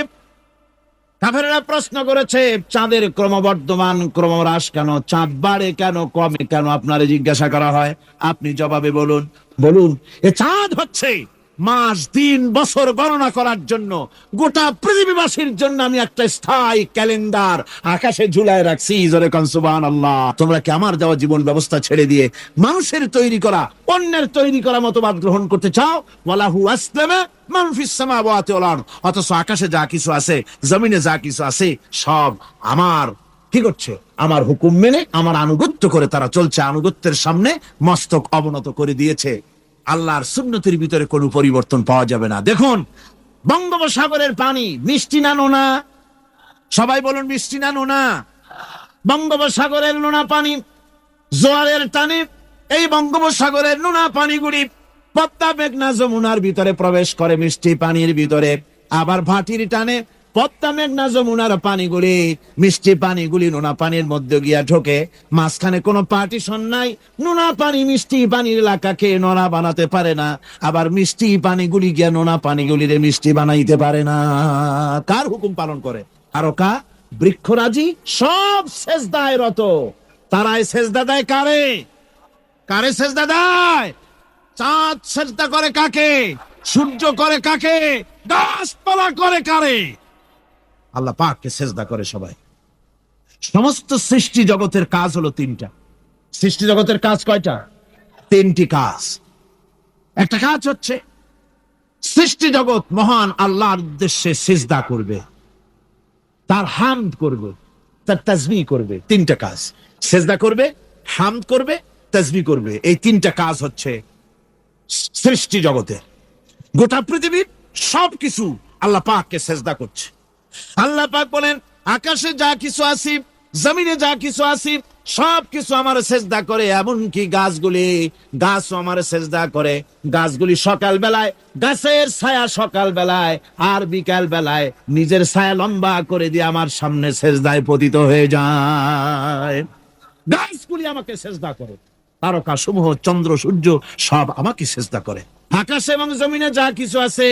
কাফেররা প্রশ্ন করেছে, চাঁদের ক্রমবর্ধমান ক্রমহ্রাস কেন? চাঁদ বাড়ে কেন, কমে কেন? আপনারে জিজ্ঞাসা করা হয়, আপনি জবাবে বলুন এ চাঁদ হচ্ছে মাস, দিন, বছর গণনা করার জন্য, গোটা পৃথিবীবাসীর জন্য আমি একটা স্থায়ী ক্যালেন্ডার আকাশে ঝুলায় রাখছি। জোরে কোন সুবহানাল্লাহ। তোমরা কি আমার দেওয়া জীবন ব্যবস্থা ছেড়ে দিয়ে মানুষের তৈরি করা, অন্যের তৈরি করা মতবাদ গ্রহণ করতে চাও? ওয়ালাহু আসলামা মান ফিস সামাওয়াতি ওয়াল আরদ। অথচ আকাশে যা কিছু আছে, জমিনে যা কিছু আছে, সব আমার কি করছে? আমার হুকুম মেনে, আমার আনুগত্য করে তারা চলছে। আনুগত্যের সামনে মস্তক অবনত করে দিয়েছে। আল্লাহর সুন্নতের ভিতরে কোনো পরিবর্তন পাওয়া যাবে না। দেখুন, বঙ্গোপসাগরের পানি মিষ্টি না নোনা? সবাই বলুন, মিষ্টি না নোনা? বঙ্গোপসাগরের নোনা পানি জোয়ারের টানে এই বঙ্গোপসাগরের নোনা পানিগুলি পদ্মা, মেঘনা, যমুনার ভিতরে প্রবেশ করে মিষ্টি পানির ভিতরে। আবার ভাটির টানে পদ্মা, মেঘনা, যমুনার পানিগুলি, মিষ্টি পানিগুলি নোনা পানির মধ্যে গিয়া ঢোকে। মাঝখানে কোনো পার্টিশন নাই। নোনা পানি মিষ্টি পানির এলাকাকে নোনা বানাতে পারে না, আবার মিষ্টি পানিগুলি গিয়া নোনা পানিগুলিরে মিষ্টি বানাইতে পারে না। কার হুকুম পালন করে? তারকা, বৃক্ষরাজি সব সেজদায় রত। তারাই সেজদা দেয় কারে? কারে সেজদা দেয়? চাঁদ সেজদা করে কাকে? সূর্য করে কাকে? গাছপালা করে কারে? আল্লাহ পাককে সেজদা করে সবাই। সমস্ত সৃষ্টি জগতের কাজ হলো তিনটা। সৃষ্টি জগতের কাজ কয়টা? তিনটি কাজ। একটা কাজ হচ্ছে সৃষ্টি জগৎ মহান আল্লাহর উদ্দেশ্যে সিজদা করবে, তার হামদ করবে, তার তাসবিহ করবে। তিনটা কাজ, সিজদা করবে, হামদ করবে, তাসবিহ করবে। এই তিনটা কাজ হচ্ছে সৃষ্টি জগতের। গোটা পৃথিবীর সবকিছু আল্লাহ পাককে সিজদা করছে। আল্লাহ পাক বলেন, আকাশে যা কিছু আছে, জমিনে যা কিছু আছে, সবকিছু আমার সেজদা করে। এমনকি গাছগুলি, গাছও আমার সেজদা করে। গাছগুলি সকাল বেলায় গাছের ছায়া সকাল বেলায়, আর বিকাল বেলায় নিজের ছায়া লম্বা করে দিয়ে আমার সামনে সেজদায় পতিত হয়ে যায়। গাছগুলি আমাকে সেজদা করে, তারকা সমূহ, চন্দ্র সূর্য সব আমাকে সেজদা করে। আকাশ এবং জমিনে যা কিছু আছে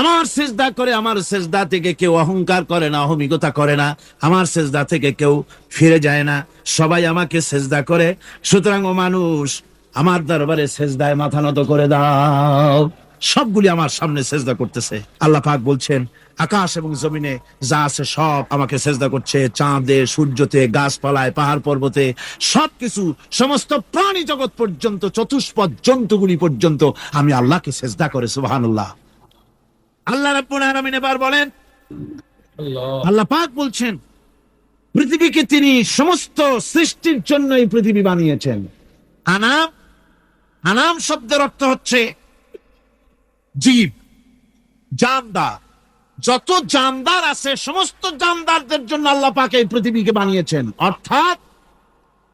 আমার সেজদা করে। আমার সেজদা থেকে কেউ অহংকার করে না, অহমিকতা করে না। আমার সেজদা থেকে কেউ ফিরে যায় না, সবাই আমাকে সেজদা করে। সুতরাং ও মানুষ, আমার দরবারে সেজদায় মাথা নত করে দাও। সবগুলি আমার সামনে সেজদা করতেছে। আল্লাহ পাক বলছেন, আকাশ এবং জমিনে যা আছে সব আমাকে সেজদা করছে। চাঁদে, সূর্যতে, গাছপালায়, পাহাড় পর্বতে সবকিছু, সমস্ত প্রাণী জগৎ পর্যন্ত, চতুষ্পদ জন্তুগুলি পর্যন্ত আমি আল্লাহকে সেজদা করে। সুবহানাল্লাহ। আল্লাহ রাব্বুল আলামিন এবার বলেন, আল্লাহ পাক বলছেন, পৃথিবীকে তিনি সমস্ত সৃষ্টির জন্য এই পৃথিবী বানিয়েছেন। আনাম, আনাম শব্দের অর্থ হচ্ছে জীব, জানদার। যত জানদার আছে সমস্ত জানদারদের জন্য আল্লাহ পাক এই পৃথিবীকে বানিয়েছেন। অর্থাৎ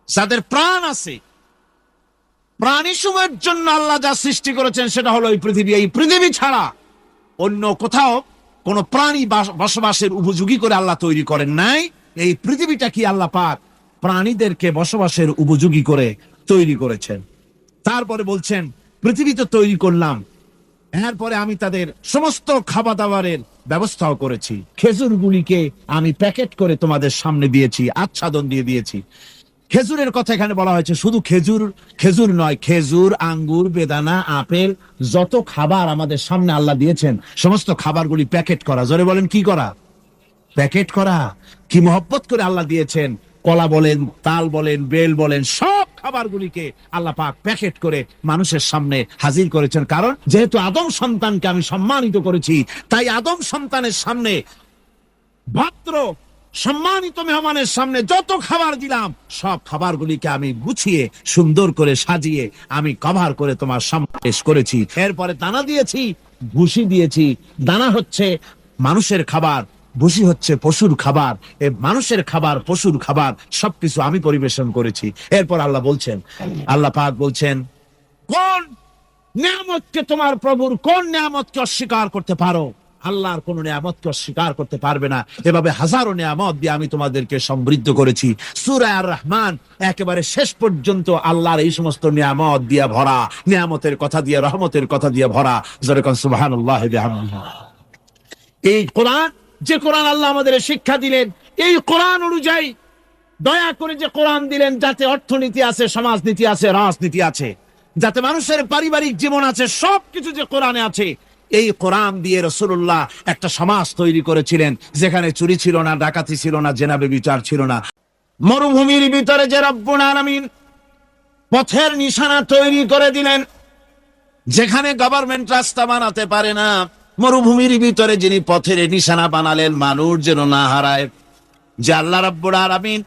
যাদের প্রাণ আছে, প্রাণী সময়ের জন্য আল্লাহ যা সৃষ্টি করেছেন সেটা হলো এই পৃথিবী। এই পৃথিবী ছাড়া অন্য কোথাও কোন প্রাণী বসবাসের উপযোগী করে আল্লাহ তৈরি করেন নাই। এই পৃথিবীটা কি আল্লাহ পাক প্রাণীদেরকে বসবাসের উপযোগী করে তৈরি করেছেন। তারপরে বলছেন, পৃথিবী তো তৈরি করলাম, এরপরে আমি তাদের সমস্ত খাবার দাবারের ব্যবস্থাও করেছি। খেজুরগুলিকে আমি প্যাকেট করে তোমাদের সামনে দিয়েছি, আচ্ছাদন দিয়ে দিয়েছি। খেজুরের কথা এখানে বলা হয়েছে, শুধু খেজুর, খেজুর নয়, খেজুর, আঙ্গুর, বেদানা, আপেল, যত খাবার আমাদের সামনে আল্লাহ দিয়েছেন সমস্ত খাবারগুলি প্যাকেট করা। জোরে বলেন, কি করা? প্যাকেট করা। কি মহব্বত করে আল্লাহ দিয়েছেন। কলা বলেন, তাল বলেন, বেল বলেন, সব খাবারগুলিকে আল্লাহ পাক প্যাকেট করে মানুষের সামনে হাজির করেছেন। কারণ যেহেতু আদম সন্তানকে আমি সম্মানিত করেছি, তাই আদম সন্তানের সামনে, ভদ্র সম্মানিত মেহমানের সামনে যত খাবার দিলাম সব খাবারগুলিকে আমি গুছিয়ে সুন্দর করে সাজিয়ে আমি কভার করে তোমার সামনে পেশ করেছি। এরপরে দানা দিয়েছি, ভুসি দিয়েছি। দানা হচ্ছে মানুষের খাবার, ভুসি হচ্ছে পশুর খাবার। এই মানুষের খাবার, পশুর খাবার সবকিছু আমি পরিবেশন করেছি। এরপর আল্লাহ বলছেন, আল্লাহ পাক বলছেন, কোন নিয়ামতকে, তোমার প্রভুর কোন নিয়ামতকে অস্বীকার করতে পারো? আল্লাহর কোন নিয়ামতকে অস্বীকার করতে পারবে না। এভাবে হাজারো নিয়ামত দিয়ে আমি তোমাদেরকে সমৃদ্ধ করেছি। সূরা আর রহমান একেবারে শেষ পর্যন্ত আল্লাহর এই সমস্ত নিয়ামত দিয়ে ভরা, নিয়ামতের কথা দিয়ে, রহমতের কথা দিয়ে ভরা। জোরে কোন সুবহানাল্লাহ বিহামদিহি। এই কোরআন, যে কোরআন আল্লাহ আমাদের শিক্ষা দিলেন, এই কোরআন অনুযায়ী দয়া করে যে কোরআন দিলেন, যাতে অর্থনীতি আছে, সমাজনীতি আছে, রাজনীতি আছে, যাতে মানুষের পারিবারিক জীবন আছে, সবকিছু যে কোরআনে আছে। এই কোরআন দিয়ে রাসূলুল্লাহ একটা সমাজ তৈরি করেছিলেন যেখানে চুরি ছিল না, ডাকাতি ছিল না, জেনা ব্যভিচার ছিল না। মরুভূমির ভিতরে যে রব্বুল আলামিন পথের নিশানা তৈরি করে দিলেন, যেখানে গভর্নমেন্ট রাস্তা বানাতে পারে না, মরুভূমির ভিতরে যিনি পথের নিশানা বানালেন মানুষ যেন না হারায়। যে আল্লাহ রাব্বুল আলামিন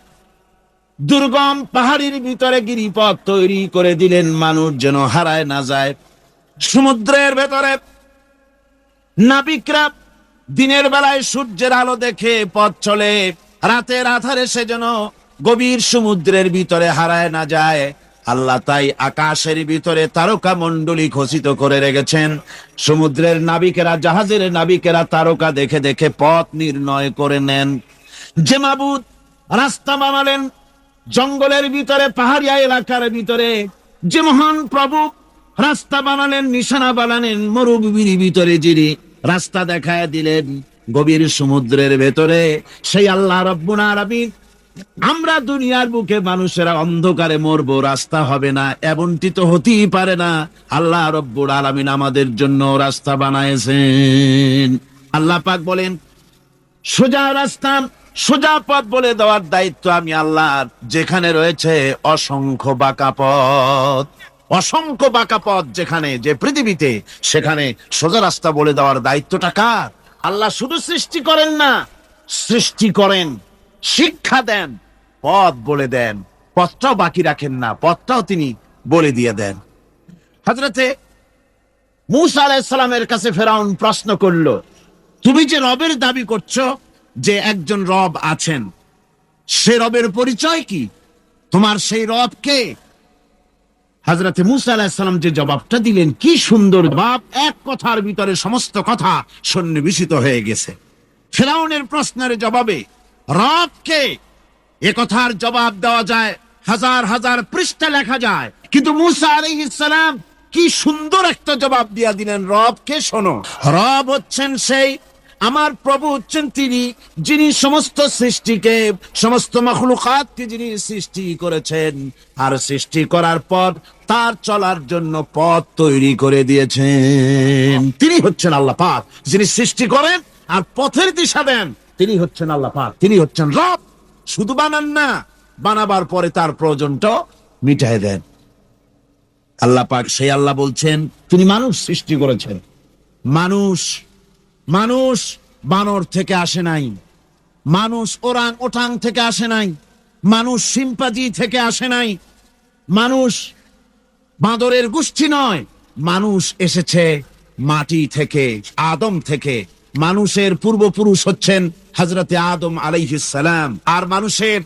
দুর্গম পাহাড়ের ভিতরে গিরিপথ তৈরি করে দিলেন মানুষ যেন হারায় না যায়। সমুদ্রের ভেতরে নাবিকরা দিনের বেলায় সূর্যের আলো দেখে পথ চলে, রাতের আধারে সে যেন গভীর সমুদ্রের ভিতরে হারায় না যায়। আল্লাহ তাই আকাশের ভিতরে তারকা মণ্ডলী খচিত করে রেখেছেন। সমুদ্রের নাবিকেরা, জাহাজের নাবিকেরা তারকা দেখে দেখে পথ নির্ণয় করে নেন। যে মাবুদ রাস্তা বানালেন জঙ্গলের ভিতরে, পাহাড়িয়া এলাকার ভিতরে, যে মহান প্রভু রাস্তা বানালেন, নিশানা বানালেন মরুভূমির ভিতরে, যিনি রাস্তা দেখায় দিলেন, গভীর সমুদ্রের ভেতরে সেই আল্লাহ রাব্বুল আলামিন, আমরা দুনিয়ার বুকে মানুষেরা অন্ধকারে মরবো, রাস্তা হবে না, এমনটি তো হতেই পারে না। আল্লাহ রাব্বুল আলামিন আমাদের জন্য রাস্তা বানাইছেন। আল্লাহ পাক বলেন, সোজা রাস্তা, সোজা পথ বলে দেওয়ার দায়িত্ব আমি আল্লাহর। যেখানে রয়েছে অসংখ্য বাঁকা পথ, অসংখ্য বাঁকা পথ যেখানে, যে পৃথিবীতে, সেখানে সোজা রাস্তা বলে দেওয়ার দায়িত্বটা কার? আল্লাহ শুধু সৃষ্টি করেন না, সৃষ্টি করেন, শিক্ষা দেন, পথ বলে দেন, পথটাও বাকি রাখেন না, পথটাও তিনি বলে দিয়ে দেন। হযরতে মূসা আলাইহিস সালামের কাছে ফেরাউন প্রশ্ন করলো, তুমি যে রবের দাবি করছো, যে একজন রব আছেন, সে রবের পরিচয় কি? তোমার সেই রব কে? হযরতে মূসা আলাইহিস সালাম যে জবাবটা দিলেন, কি সুন্দর জবাব! এক কথার ভিতরে সমস্ত কথা সন্নিবেশিত হয়ে গেছে। ফেরাউনের প্রশ্নের জবাবে রব কে, এ কথার জবাব দেওয়া যায়, হাজার হাজার পৃষ্ঠা লেখা যায়, কিন্তু মূসা আলাইহিস সালাম কি সুন্দর একটা জবাব দিয়া দিলেন, রব কে শোনো। রব হচ্ছেন সেই, আমার প্রভু হচ্ছেন তিনি, যিনি সমস্ত সৃষ্টিকে, সমস্ত মাখলুকাতকে যিনি সৃষ্টি করেছেন, আর সৃষ্টি করার পর তার চলার জন্য পথ তৈরি করে দিয়েছেন। তিনি হচ্ছেন আল্লাহ পাক, যিনি সৃষ্টি করেন আর পথের দিশা দেন। তিনি হচ্ছেন আল্লাহ পাক, তিনি হচ্ছেন রব। শুধু বানান না, বানাবার পরে তার প্রয়োজনটা মিটায় দেন। আল্লাহ পাক সেই আল্লাহ বলছেন, তিনি মানুষ সৃষ্টি করেছেন। মানুষ, মানুষ বানর থেকে আসে নাই, মানুষ ওরাং ওটাং থেকে আসে নাই, মানুষ শিম্পাজি থেকে আসে নাই, মানুষ বাঁদরের গোষ্ঠী নয়, মানুষ এসেছে মাটি থেকে, আদম থেকে। মানুষের পূর্বপুরুষ হচ্ছেন হযরতে আদম আলাইহিস সালাম, আর মানুষের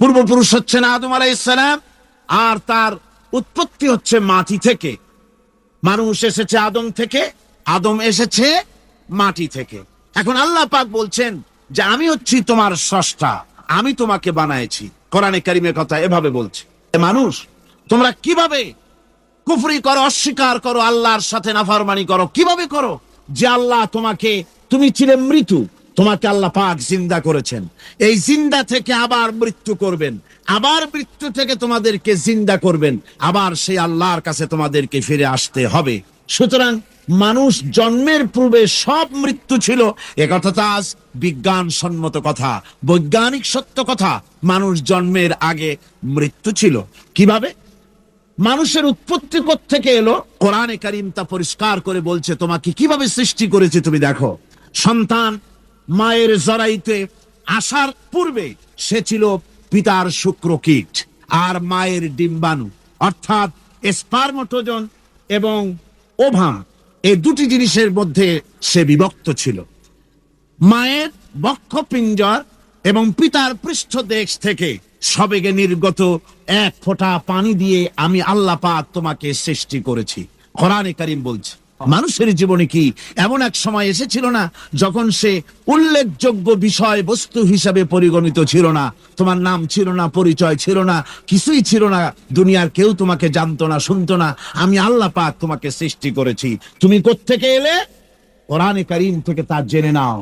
পূর্বপুরুষ হচ্ছেন আদম আলাইহিস সালাম, আর তার উৎপত্তি হচ্ছে মাটি থেকে। মানুষ এসেছে আদম থেকে, আদম এসেছে মাটি থেকে। এখন আল্লাহ পাক বলছেন যে আমি হচ্ছি তোমার স্রষ্টা, আমি তোমাকে বানাইছি। কোরআনে কারীমের কথা এভাবে বলছে, মানুষ তোমরা কিভাবে কুফরি করো, অস্বীকার করো, আল্লাহর সাথে নাফরমানি করো, কিভাবে করো? যে আল্লাহ তোমাকে, তুমি ছিলে মৃত্যু, তোমাকে আল্লাহ পাক জিন্দা করেছেন, এই জিন্দা থেকে আবার মৃত্যু করবেন, আবার মৃত্যু থেকে তোমাদেরকে জিন্দা করবেন, আবার সেই আল্লাহর কাছে তোমাদেরকে ফিরে আসতে হবে। সুতরাং মানুষ জন্মের পূর্বে সব মৃত্যু ছিল, একথা তো আজ বিজ্ঞান সম্মত কথা, বৈজ্ঞানিক সত্য কথা। মানুষ জন্মের আগে মৃত্যু ছিল। কিভাবে? মানুষের উৎপত্তি কোত্থেকে এলো? কোরআনে কারীম তা পরিষ্কার করে বলছে, তোমাকে কিভাবে সৃষ্টি করেছে তুমি দেখো। সন্তান মায়ের জরায়ুতে আসার পূর্বে সে ছিল পিতার শুক্রকীট আর মায়ের ডিম্বাণু, অর্থাৎ স্পার্মটোজন এবং ওভাম, এই দুটি জিনিসের মধ্যে সে বিভক্ত ছিল। মায়ের বক্ষপিঞ্জর এবং পিতার পৃষ্ঠদেশ থেকে সবেগে নির্গত এক ফোঁটা পানি দিয়ে আমি আল্লাহ পাক তোমাকে সৃষ্টি করেছি। কোরআনে কারীম বলছে, মানুষের জীবনে কি এমন এক সময় এসেছিল না যখন সে উল্লেখযোগ্য বিষয় বস্তু হিসাবে পরিগণিত ছিল না? তোমার নাম ছিল না, পরিচয় ছিল না, কিছুই ছিল না, দুনিয়ার কেউ তোমাকে জানতো না, শুনতো না। আমি আল্লাহ পাক তোমাকে সৃষ্টি করেছি। তুমি কোত্থেকে এলে? কোরআনে কারীম থেকে তা জেনে নাও।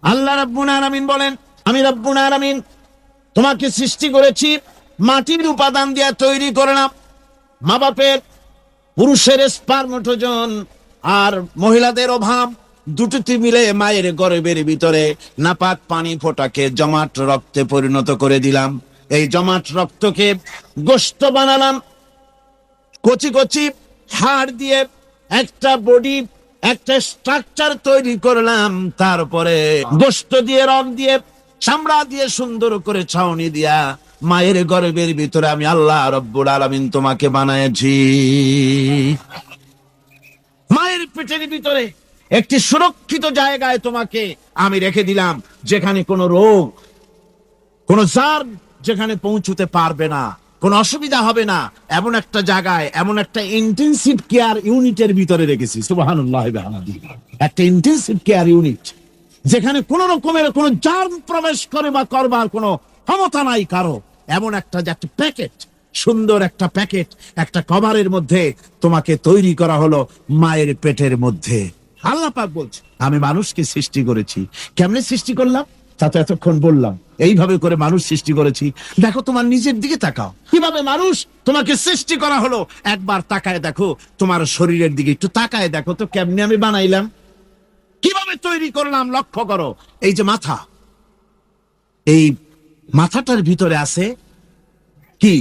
আল্লাহ রাব্বুল আলামিন বলেন, আমি রাব্বুল আলামিন তোমাকে সৃষ্টি করেছি, মাটির উপাদান দিয়ে তৈরি করলাম। মা বাপের, পুরুষের স্পার্মটোজন আর মহিলাদের ওভাম দুটোতে মিলে মায়ের গর্ভের ভিতরে নাপাক পানি ফোঁটাকে জমাট রক্তে পরিণত করে দিলাম। এই জমাট রক্তকে গোশত বানালাম, কচি কচি হাড় দিয়ে একটা বডি, একটা স্ট্রাকচার তৈরি করলাম। তারপরে গোশত দিয়ে, রক দিয়ে, চামড়া দিয়ে সুন্দর করে ছাউনি দিয়া মায়ের গর্ভের ভিতরে আমি আল্লাহ রব্বুল আলামিন তোমাকে বানাইছি। মায়ের পেটের ভিতরে একটি সুরক্ষিত জায়গায় তোমাকে আমি রেখে দিলাম, যেখানে কোনো রোগ, কোনো জার্ম যেখানে পৌঁছতে পারবে না, কোনো অসুবিধা হবে না। এমন একটা জায়গায়, এমন একটা ইন্টেনসিভ কেয়ার ইউনিটের ভিতরে রেখেছি। সুবহানাল্লাহ, একটা ইন্টেনসিভ কেয়ার ইউনিট, যেখানে কোন রকমের কোন জার্ম প্রবেশ করে বা করবার কোনো ক্ষমতা নাই কারো। এমন একটা প্যাকেট, সুন্দর একটা প্যাকেট, একটা কভারের মধ্যে তোমাকে তৈরি করা হলো মায়ের পেটের মধ্যে। আল্লাহ পাক বলছে আমি মানুষকে সৃষ্টি করেছি। কেমনে সৃষ্টি করলাম তা তো এতক্ষণ বললাম। এইভাবে করে মানুষ সৃষ্টি করেছি। দেখো তোমার নিজের দিকে তাকাও, কিভাবে মানুষ তোমাকে সৃষ্টি করা হলো। একবার তাকায় দেখো তোমার শরীরের দিকে, একটু তাকায় দেখো তো কেমনে আমি বানাইলাম, কিভাবে তৈরি করলাম। লক্ষ্য করো, এই যে মাথা, এই মাথাটার ভিতরে আছে কি?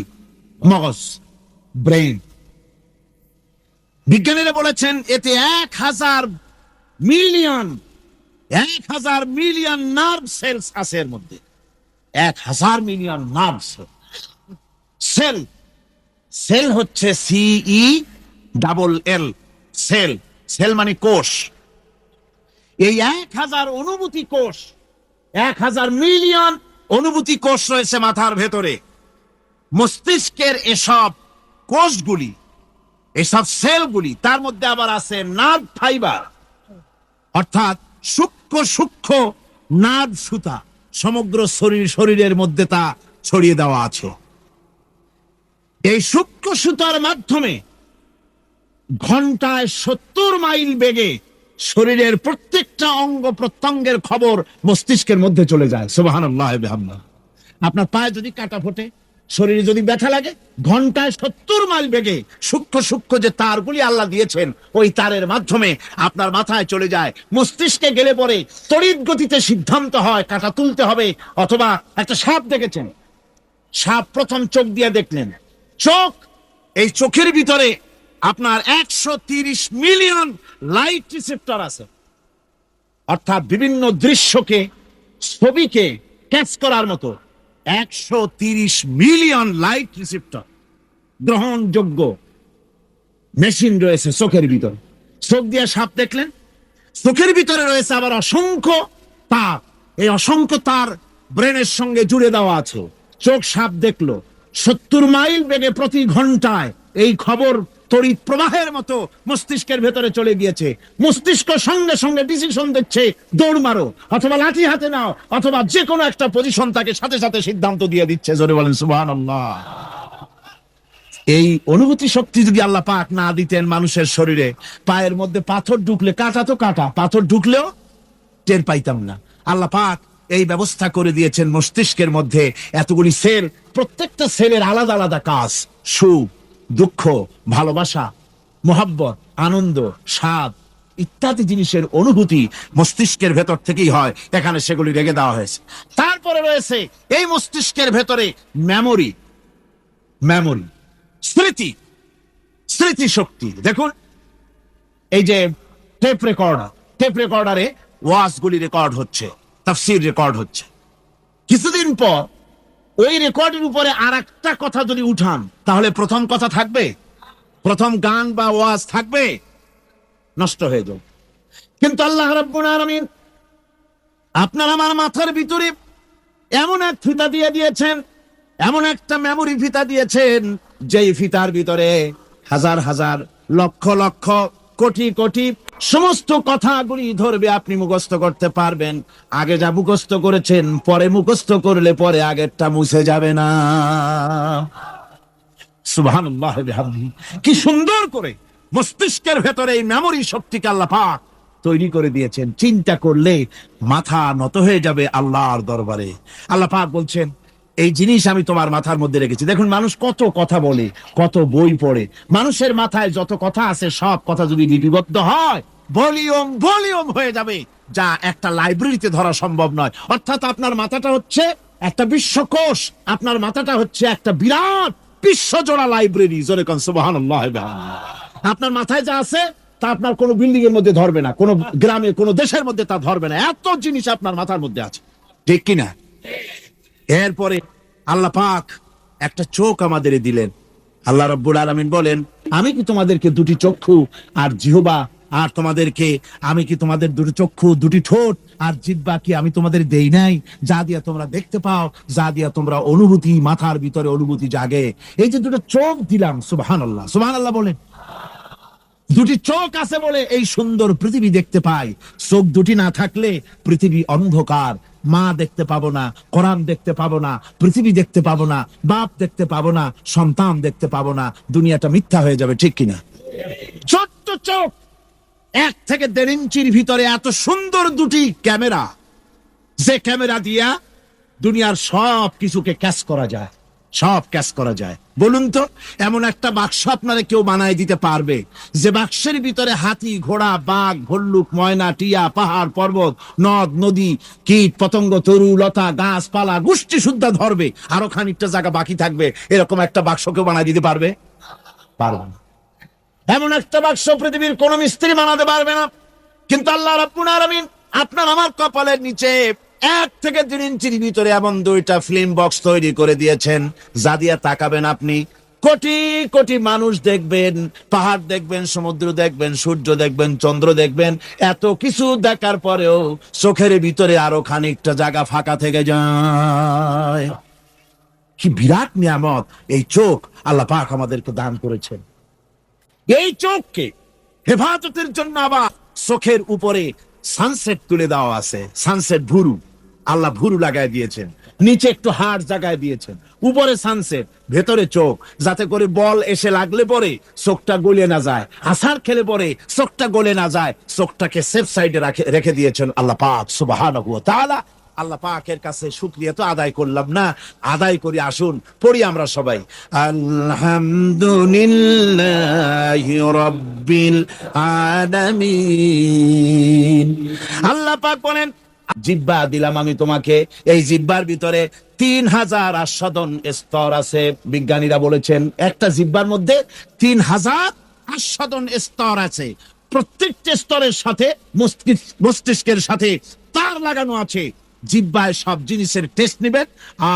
মগজ, ব্রেন। বিজ্ঞানীরা বলেছেন এতে 1000 মিলিয়ন নার্ভ সেলস আছে এর মধ্যে। 1000 মিলিয়ন নার্ভ সেল। সেল হচ্ছে CELL, সেল। সেল মানে কোষ। এই 1000 অনুভূতি কোষ, 1000 মিলিয়ন অনুভূতি কোষ রয়েছে মাথার ভেতরে। মস্তিষ্কের এসব কোষগুলি, এসব সেলগুলি, তার মধ্যে আবার আছে নার্ভ ফাইবার, অর্থাৎ সূক্ষ্ম সূক্ষ্ম নার্ভ সুতা। সমগ্র শরীরের মধ্যে তা ছড়িয়ে দেওয়া আছে। এই সূক্ষ্ম সুতার মাধ্যমে ঘন্টায় 70 মাইল বেগে শরীরের প্রত্যেকটা অঙ্গ প্রত্যঙ্গের খবর মস্তিষ্কের মধ্যে চলে যায়। সুবহানাল্লাহ বিহামদিহি। আপনার পায়ে যদি কাটা ফোটে, শরীরে যদি ব্যথা লাগে, ঘন্টায় 70 মাইল বেগে সূক্ষ্ম সূক্ষ্ম যে তারগুলি আল্লাহ দিয়েছেন, ওই তারের মাধ্যমে আপনার মাথায় চলে যায়। মস্তিষ্কে গেলে পরে তড়িৎ গতিতে সিদ্ধান্ত হয় কাটা তুলতে হবে। অথবা একটা সাপ দেখেছেন, সাপ প্রথম চোখ দিয়ে দেখলেন, চোখ, এই চোখের ভিতরে আপনার 130 মিলিয়ন লাইট রিসেপ্টর আছে। অর্থাৎ বিভিন্ন দৃশ্যকে, ছবিকে ক্যাচ করার মতো 130 মিলিয়ন লাইট রিসেপ্টর গ্রহণযোগ্য মেশিন রয়েছে চোখের ভিতরে। চোখ দিয়ে সাপ দেখলেন, চোখের ভিতরে রয়েছে আবার অসংখ্য তার। এই অসংখ্য তার ব্রেনের সঙ্গে জুড়ে দেওয়া আছে। চোখ সাপ দেখলো, 70 মাইল বেগে প্রতি ঘন্টায় এই খবর তড়িৎ প্রবাহের মতো মস্তিষ্কের ভেতরে চলে গিয়েছে। মস্তিষ্ক সঙ্গে সঙ্গে ডিসিশন দিচ্ছে, দৌড় মারো, অথবা লাঠি হাতে নাও, অথবা যে কোনো একটা পজিশন তাকে সাথে সাথে সিদ্ধান্ত দিয়ে দিচ্ছে। জোরে বলেন সুবহানাল্লাহ। এই অনুভূতি শক্তি যদি আল্লাহ পাক না দিতেন মানুষের শরীরে, পায়ের মধ্যে পাথর ঢুকলে, কাটা তো কাটা, পাথর ঢুকলেও টের পাইতাম না। আল্লাহ পাক এই ব্যবস্থা করে দিয়েছেন মস্তিষ্কের মধ্যে এতগুলি সেল। প্রত্যেকটা সেলের আলাদা আলাদা কাজ। সুখ, দুঃখ, ভালোবাসা, মোহাব্বত, আনন্দ, স্বাদ ইত্যাদি জিনিসের অনুভূতি মস্তিষ্কের ভেতর থেকেই হয়। এখানে সেগুলি রেখে দেওয়া হয়েছে। তারপরে রয়েছে এই মস্তিষ্কের ভেতরে মেমোরি, স্মৃতি শক্তি। দেখুন, এই যে টেপ রেকর্ডারে ওয়াজগুলি রেকর্ড হচ্ছে, তাফসীর রেকর্ড হচ্ছে। কিছুদিন পর ওই রেকর্ডের উপরে আর একটা কথা যদি উঠান, তাহলে প্রথম কথা থাকবে? প্রথম গান বা ওয়াজ থাকবে? নষ্ট হয়ে যাবে। কিন্তু আল্লাহ রাব্বুল আলামিন আপনার আমার মাথার ভিতরে এমন এক ফিতা দিয়ে দিয়েছেন, এমন একটা মেমোরি ফিতা দিয়েছেন, যেই ফিতার ভিতরে হাজার হাজার, লক্ষ লক্ষ, কোটি কোটি সমস্ত কথাগুলি ধরবে। আপনি মুখস্থ করতে পারবেন। আগে যা মুখস্থ করেছেন, পরে মুখস্থ করলে পরে আগেরটা মুছে যাবে না। সুবহানাল্লাহ বিহামদিহি। কি সুন্দর করে মস্তিষ্কের ভেতরে এই মেমোরি শক্তিকে আল্লাহ পাক তৈরি করে দিয়েছেন। চিন্তা করলে মাথা নত হয়ে যাবে আল্লাহর দরবারে। আল্লাহ পাক বলছেন, এই জিনিস আমি তোমার মাথার মধ্যে রেখেছি। দেখুন, মানুষ কত কথা বলে, কত বই পড়ে। মানুষের মাথায় যত কথা আছে, সব কথা যদি লিপিবদ্ধ হয়, ভলিউম হয়ে যাবে, যা একটা লাইব্রেরিতে ধরা সম্ভব নয়। অর্থাৎ আপনার মাথাটা হচ্ছে একটা বিশ্বকোষ, আপনার মাথাটা হচ্ছে একটা বিরাট বিশ্বজোড়া লাইব্রেরি। জোরে কোন সুবহানাল্লাহ। আপনার মাথায় যা আছে তা আপনার কোনো বিল্ডিং এর মধ্যে ধরবে না, কোনো গ্রামে, কোনো দেশের মধ্যে তা ধরবে না। এত জিনিস আপনার মাথার মধ্যে আছে, ঠিক কিনা? এরপরে আল্লাহ পাক একটা চোখ আমাদের দিলেন। আল্লাহ রাব্বুল আলামিন বলেন, আমি কি তোমাদেরকে দুটি চক্ষু আর জিহ্বা, আর তোমাদেরকে আমি কি তোমাদের দুটি চক্ষু, দুটি ঠোঁট আর জিহ্বা কি আমি তোমাদের দেই নাই? যা দিয়া তোমরা দেখতে পাও, যা দিয়া তোমরা অনুভূতি, মাথার ভিতরে অনুভূতি জাগে। এই যে দুটো চোখ দিলাম, সুবহানাল্লাহ, সুবহানাল্লাহ বলেন। দুটি চোখ আছে বলে এই সুন্দর পৃথিবী দেখতে পাই। চোখ দুটি না থাকলে পৃথিবী অন্ধকার। মা দেখতে পাবো না, কোরআন দেখতে পাবো না, পৃথিবী দেখতে পাবো না, বাপ দেখতে পাবো না, সন্তান দেখতে পাবো না, দুনিয়াটা মিথ্যা হয়ে যাবে, ঠিক কিনা? ছোট্ট চোখ, 1 থেকে 1.5 ইঞ্চির ভিতরে এত সুন্দর দুটি ক্যামেরা, যে ক্যামেরা দিয়া দুনিয়ার সব কিছুকে ক্যাচ করা যায়, সব ক্যাচ করা যায়। বলুন তো, এমন একটা বাক্স আপনারা কেউ বানায় দিতে পারবে যে বাক্সের ভিতরে হাতি, ঘোড়া, বাঘ, ভল্লুক, ময়না, টিয়া, পাহাড়, পর্বত, নদ, নদী, কীট, পতঙ্গ, তরু, লতা, গাছপালা, গোষ্ঠী শুদ্ধা ধরবে, আরো খানিকটা জায়গা বাকি থাকবে, এরকম একটা বাক্স কেউ বানায় দিতে পারবে? পারবে না। এমন একটা বাক্স পৃথিবীর কোন মিস্ত্রি বানাতে পারবে না। কিন্তু আল্লাহ রাব্বুল আলামিন আপনার আমার কপালের নিচে 1 থেকে 2 ইঞ্চির ভিতরে এমন 2টা ফিল্ম বক্স তৈরি করে দিয়েছেন, যা দিয়ে তাকাবেন আপনি কোটি কোটি মানুষ দেখবেন, পাহাড় দেখবেন, সমুদ্র দেখবেন, সূর্য দেখবেন, চন্দ্র দেখবেন। এত কিছু দেখার পরেও চোখের ভিতরে আরো খানিকটা জায়গা ফাঁকা থেকে যায়। কি বিরাট নিয়ামত এই চোখ আল্লাহ পাক আমাদেরকে দান করেছেন। এই চোখকে হেফাজতের জন্য আবার চোখের উপরে সানসেট তুলে দেওয়া আছে। সানসেট ভুরু, আল্লাহ ভুরু লাগায় দিয়েছেন, নিচে একটু হাড় জায়গায় দিয়েছেন, উপরে সানসেট, ভেতরে চোখ, যাতে করে বল এসে লাগলে পরে চোখটা গলে না যায়, আছাড় খেলে পরে চোখটা গলে না যায়, চোখটাকে সেফ সাইডে রেখে দিয়েছেন আল্লাহ পাক সুবহানাহু ওয়া তাআলা। আল্লাহ পাকের কাছে শুকরিয়া তো আদায় করলাম না, আদায় করি। আসুন পড়ি আমরা সবাই, আলহামদুলিল্লাহি রাব্বিল আলামিন। আল্লাহ পাক বলেন, জিহ্বা দিলাম আমি তোমাকে, এই জিহ্বার ভিতরে 3000 আস্বাদন স্তর আছে। বিজ্ঞানীরা বলেছেন একটা জিহ্বার মধ্যে 3000 আস্বাদন স্তর আছে। প্রত্যেকটা স্তরের সাথে মস্তিষ্কের সাথে তার লাগানো আছে। জিহ্বায় সব জিনিসের টেস্ট নেবেন,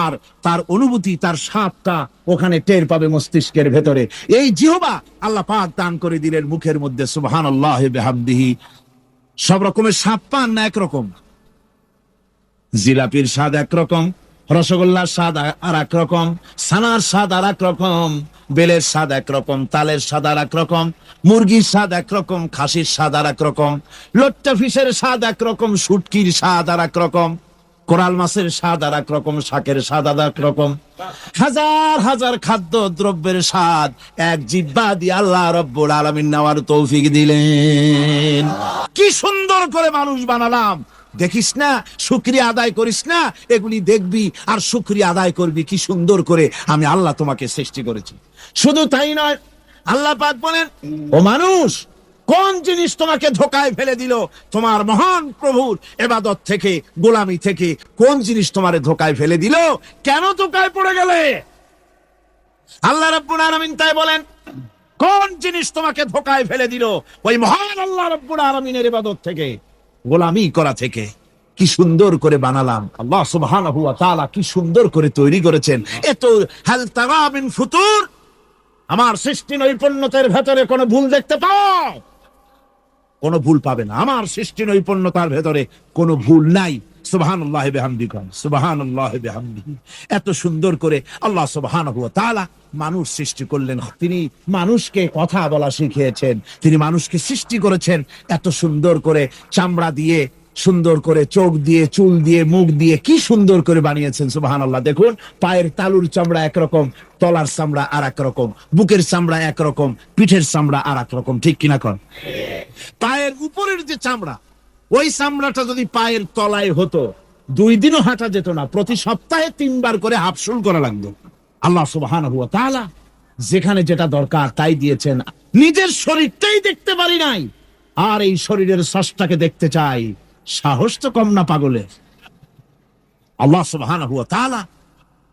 আর তার অনুভূতি, তার স্বাদটা ওখানে টের পাবে মস্তিষ্কের ভেতরে। এই জিহ্বা আল্লাহ পাক দান করে দিলেন মুখের মধ্যে। সুবহানাল্লাহি ওয়া বিহামদিহি। সব রকমের স্বাদ পান না একরকম? জিলাপির স্বাদ একরকম, রসগোল্লার স্বাদ আর এক রকম, ছানার স্বাদ আর এক রকম, বেলের স্বাদ একরকম, তালের স্বাদ আর এক রকম, মুরগির স্বাদ একরকম, খাসির স্বাদ আর এক রকম, লট্টা ফিশের স্বাদ একরকম, শুটকির স্বাদ আর এক রকম, কোরাল মাছের স্বাদ আর এক রকম, শাকের স্বাদ আর এক রকম। হাজার হাজার খাদ্য দ্রব্যের স্বাদ এক জিহ্বা দিয়ে আল্লাহ রব্বুল আলামিন নেওয়ার তৌফিক দিলেন। কি সুন্দর করে মানুষ বানালাম, দেখিস না, শুকরিয়া আদায় করিস না, এগুলি দেখবি আর শুকরিয়া আদায় করবি কি সুন্দর করে আমি আল্লাহ তোমাকে সৃষ্টি করেছি। শুধু তাই নয়, আল্লাহ পাক বলেন, ও মানুষ, কোন জিনিস তোমাকে ধোকায় ফেলে দিল তোমার মহান প্রভুর ইবাদত থেকে, গোলামি থেকে? কোন জিনিস তোমারে ধোকায় ফেলে দিল? কেন ধোকায় পড়ে গেলে? আল্লাহ রাব্বুল আলামিন তাই বলেন, কোন জিনিস তোমাকে ধোকায় ফেলে দিল? ওই মহান আল্লাহ রাব্বুল আলামিনের ইবাদত থেকে, গোলামি করা থেকে। কি সুন্দর করে বানালাম, আল্লাহ সুবহানাহু ওয়া তাআলা কি সুন্দর করে তৈরি করেছেন। এত হাল তারা মিন ফুতুর, আমার সৃষ্টি নৈপুণ্যতার ভেতরে কোনো ভুল দেখতে পাও? কোনো ভুল পাবে না। আমার সৃষ্টি নৈপুণ্যতার ভেতরে কোনো ভুল নাই। সুবহানাল্লাহি বিহামদিহি, সুবহানাল্লাহি বিহামদিহি। এত সুন্দর করে আল্লাহ সুবহানাহু ওয়া তাআলা মানুষ সৃষ্টি করলেন। তিনি মানুষকে কথা বলা শিখিয়েছেন, তিনি মানুষকে সৃষ্টি করেছেন এত সুন্দর করে, চামড়া দিয়ে, সুন্দর করে চোখ দিয়ে, চুল দিয়ে, মুখ দিয়ে, কি সুন্দর করে বানিয়েছেন। সুবহানাল্লাহ। দেখুন, পায়ের তালুর চামড়া একরকম, তলার চামড়া আর এক রকম, বুকের চামড়া একরকম, পিঠের চামড়া আর এক রকম, ঠিক কিনা কন? পায়ের উপরের যে চামড়া, ওই চামড়াটা যদি পায়ের তলায় হতো 2 দিনও হাঁটা যেত না, প্রতি সপ্তাহে 3 বার করে হাফসুল করা লাগতো। আল্লাহ সুবহানাহু ওয়া তাআলা যেখানে যেটা দরকার তাই দিয়েছেন। নিজের শরীরটাই দেখতে পারি নাই, আর এই শরীরের শ্বাসটাকে দেখতে চাই, সাহস তো কম না পাগলের। আল্লাহ সুবহানাহু ওয়া তাআলা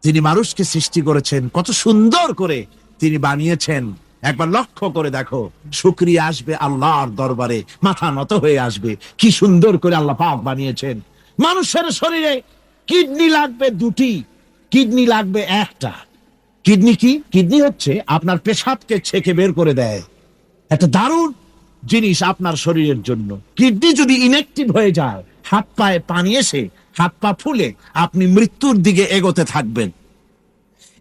তিনি মানুষকে সৃষ্টি করেছেন, কত সুন্দর করে তিনি বানিয়েছেন। একবার লক্ষ্য করে দেখো, শুকরিয়া আসবে আল্লাহর দরবারে, মাথা নত হয়ে আসবে। কি সুন্দর করে আল্লাহ পাক বানিয়েছেন। মানুষের শরীরে কিডনি লাগবে 2টি, কিডনি লাগবে 1টা। কিডনি কি? কিডনি হচ্ছে আপনার পেশাবকে ছেঁকে বের করে দেয়, একটা দারুণ জিনিস আপনার শরীরের জন্য। কিডনি যদি ইনঅ্যাক্টিভ হয়ে যায়, হাত পায়ে পানি এসে হাত পা ফুলে আপনি মৃত্যুর দিকে এগোতে থাকবেন।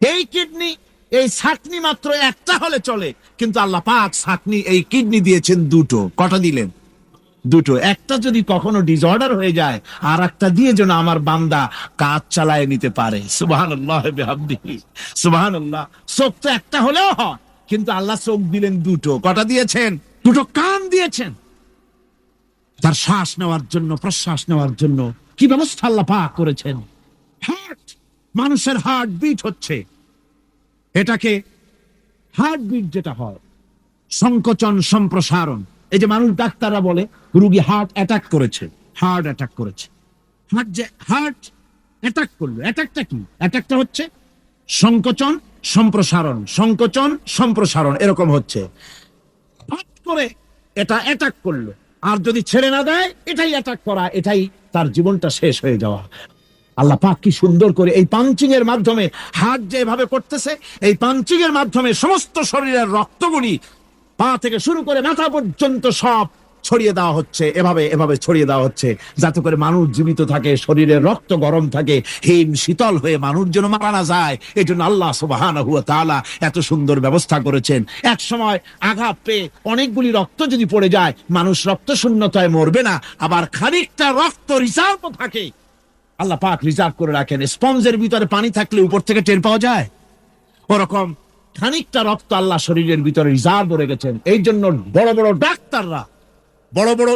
এই কিডনি, এই ছাকনি মাত্র 1টা হলে চলে, কিন্তু আল্লাহ পাক ছাকনি, এই কিডনি দিয়েছেন 2টো। কটা দিলেন? 2টো। একটা যদি কখনো ডিসঅর্ডার হয়ে যায়, আর একটা দিয়ে যেন আমার বান্দা কাজ চালায় নিতে পারে। সুবহানাল্লাহি বিহামদিহি, সুবহানাল্লাহ। চোখ তো একটা হলেও হয়, কিন্তু আল্লাহ চোখ দিলেন 2টো। কটা দিয়েছেন? 2টো কান দিয়েছেন। তার শ্বাস নেওয়ার জন্য, প্রশ্বাস নেওয়ার জন্য কি ব্যবস্থা আল্লাহ পাক করেছেন। হার্ট, মানুষের হার্ট বিট হচ্ছে, এটাকে হার্ট বিট যেটা হয়, সংকোচন সম্প্রসারণ। এই যে মানুষ, ডাক্তাররা বলে রুগী হার্ট অ্যাটাক করেছে, হার্ট অ্যাটাক করেছে। হার্ট অ্যাটাক করলো, অ্যাটাকটা কি? অ্যাটাকটা হচ্ছে সংকোচন সম্প্রসারণ, সংকোচন সম্প্রসারণ, এরকম হচ্ছে। হঠাৎ করে এটা অ্যাটাক করলো, আর যদি ছেড়ে না দেয় এটাই অ্যাটাক করা, এটাই তার জীবনটা শেষ হয়ে যাওয়া। আল্লাহ পাক কি সুন্দর করে এই পাঞ্চিং এর মাধ্যমে, হার্ট যেভাবে করতেছে, এই পাঞ্চিং এর মাধ্যমে সমস্ত শরীরের রক্তগুলি পা থেকে শুরু করে মাথা পর্যন্ত সব ছড়িয়ে দেওয়া হচ্ছে, এভাবে এভাবে ছড়িয়ে দেওয়া হচ্ছে, যাতে করে মানুষ জীবিত থাকে, শরীরের রক্ত গরম থাকে, হিম শীতল হয়ে মানুষ যেন মারা না যায়। এই জন্য আল্লাহ সুবহানাহু ওয়া তাআলা এত সুন্দর ব্যবস্থা করেছেন। এক সময় আঘাত পেয়ে অনেকগুলি রক্ত যদি পড়ে যায়, মানুষ রক্ত শূন্যতায় মরবে না, আবার খানিকটা রক্ত রিজার্ভ থাকে, আল্লাহ পাক রিজার্ভ করে রাখেন। স্পঞ্জের ভিতরে পানি থাকলে উপর থেকে টের পাওয়া যায়, ওরকম খানিকটা রক্ত আল্লাহ শরীরের ভিতরে রিজার্ভ করে গেছেন। এই জন্য বড় বড় ডাক্তাররা, বড় বড়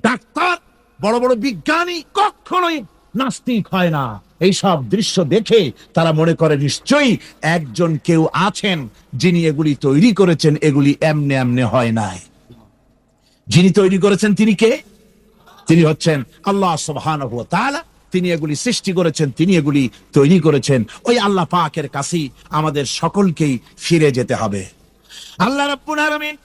ডাক্তার, বড় বড় বিজ্ঞানী কখনোই নাস্তিক হয় না। এইসব দৃশ্য দেখে তারা মনে করে নিশ্চয়ই একজন কেউ আছেন যিনি এগুলি তৈরি করেছেন, এগুলি এমনে এমনে হয় নাই। যিনি তৈরি করেছেন তিনি কে? তিনি হচ্ছেন আল্লাহ সুবহানাহু ওয়া তাআলা। তিনি এগুলি সৃষ্টি করেছেন, তিনি এগুলি তৈরি করেছেন। ওই আল্লাহ পাকের কাছেই আমাদের সকলকেই ফিরে যেতে হবে। আল্লাহ রাব্বুল আলামিন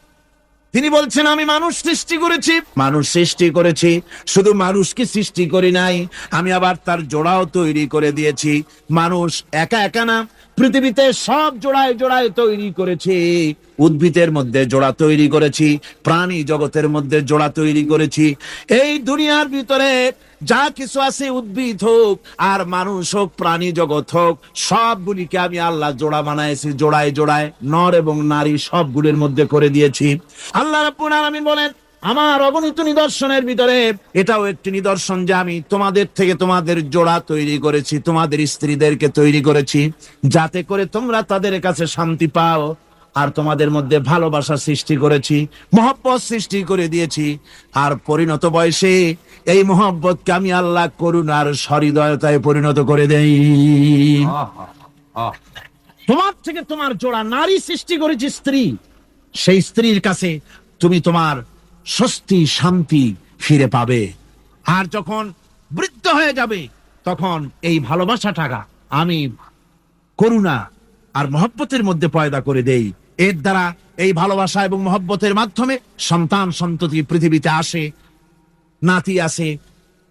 তিনি বলছেন, আমি মানুষ সৃষ্টি করেছি, মানুষ সৃষ্টি করেছি, শুধু মানুষকে সৃষ্টি করি নাই, আমি আবার তার জোড়াও তৈরি করে দিয়েছি। মানুষ একা একা না, পৃথিবীতে সব জোড়ায় জোড়ায় তৈরি করেছি। উদ্ভিদের মধ্যে জোড়া তৈরি করেছি, প্রাণী জগতের মধ্যে জোড়া তৈরি করেছি। এই দুনিয়ার ভিতরে যা কিছু আছে, উদ্ভিদ হোক আর মানুষ হোক, প্রাণী জগৎ হোক, সবগুলিকে আমি আল্লাহ জোড়া বানাইছি, জোড়ায় জোড়ায় নর এবং নারী সবগুলির মধ্যে করে দিয়েছি। আল্লাহ রাব্বুল আলামিন বলেন, আমার অগণিত নিদর্শনের ভিতরে এটাও একটি নিদর্শন যে আমি তোমাদের থেকে তোমাদের জোড়া তৈরি করেছি, তোমাদের স্ত্রীদেরকে তৈরি করেছি, যাতে করে তোমরা তাদের কাছে শান্তি পাও। আর তোমাদের মধ্যে ভালোবাসা সৃষ্টি করেছি, মহব্বত সৃষ্টি করে দিয়েছি। আর পরিণত বয়সে এই মহব্বতকে আমি আল্লাহ করুণার সহৃদয়তায় পরিণত করে দেই। তোমার থেকে তোমার জোড়া নারী সৃষ্টি করেছি, স্ত্রী, সেই স্ত্রীর কাছে তুমি তোমার স্বস্তি শান্তি ফিরে পাবে। আর যখন বৃদ্ধ হয়ে যাবে তখন এই ভালোবাসাটা আমি করুণা আর মহব্বতের মধ্যে পয়দা করে দেই। এর দ্বারা এই ভালোবাসা এবং মহব্বতের মাধ্যমে সন্তান সন্ততি পৃথিবীতে আসে, নাতি আসে,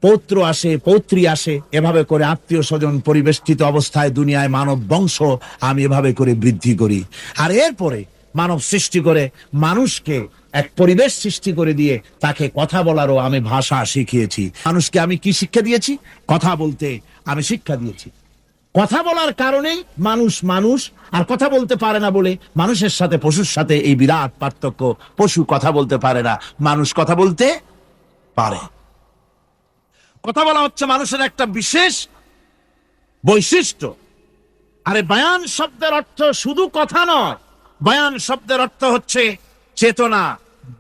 পৌত্র আসে, পৌত্রী আসে, এভাবে করে আত্মীয় স্বজন পরিবেষ্টিত অবস্থায় দুনিয়ায় মানব বংশ আমি এভাবে করে বৃদ্ধি করি। আর এরপরে মানব সৃষ্টি করে মানুষকে এক পরিবেশ সৃষ্টি করে দিয়ে তাকে কথা বলারও আমি ভাষা শিখিয়েছি। মানুষকে আমি কি শিক্ষা দিয়েছি? কথা বলতে আমি শিক্ষা দিয়েছি। কথা বলার কারণেই মানুষ মানুষ, আর কথা বলতে পারে না বলে মানুষের সাথে পশুর সাথে এই বিরাট পার্থক্য। পশু কথা বলতে পারে না, মানুষ কথা বলতে পারে। কথা বলা হচ্ছে মানুষের একটা বিশেষ বৈশিষ্ট্য। আরে বায়ান শব্দের অর্থ শুধু কথা নয়, বায়ান শব্দের অর্থ হচ্ছে চেতনা,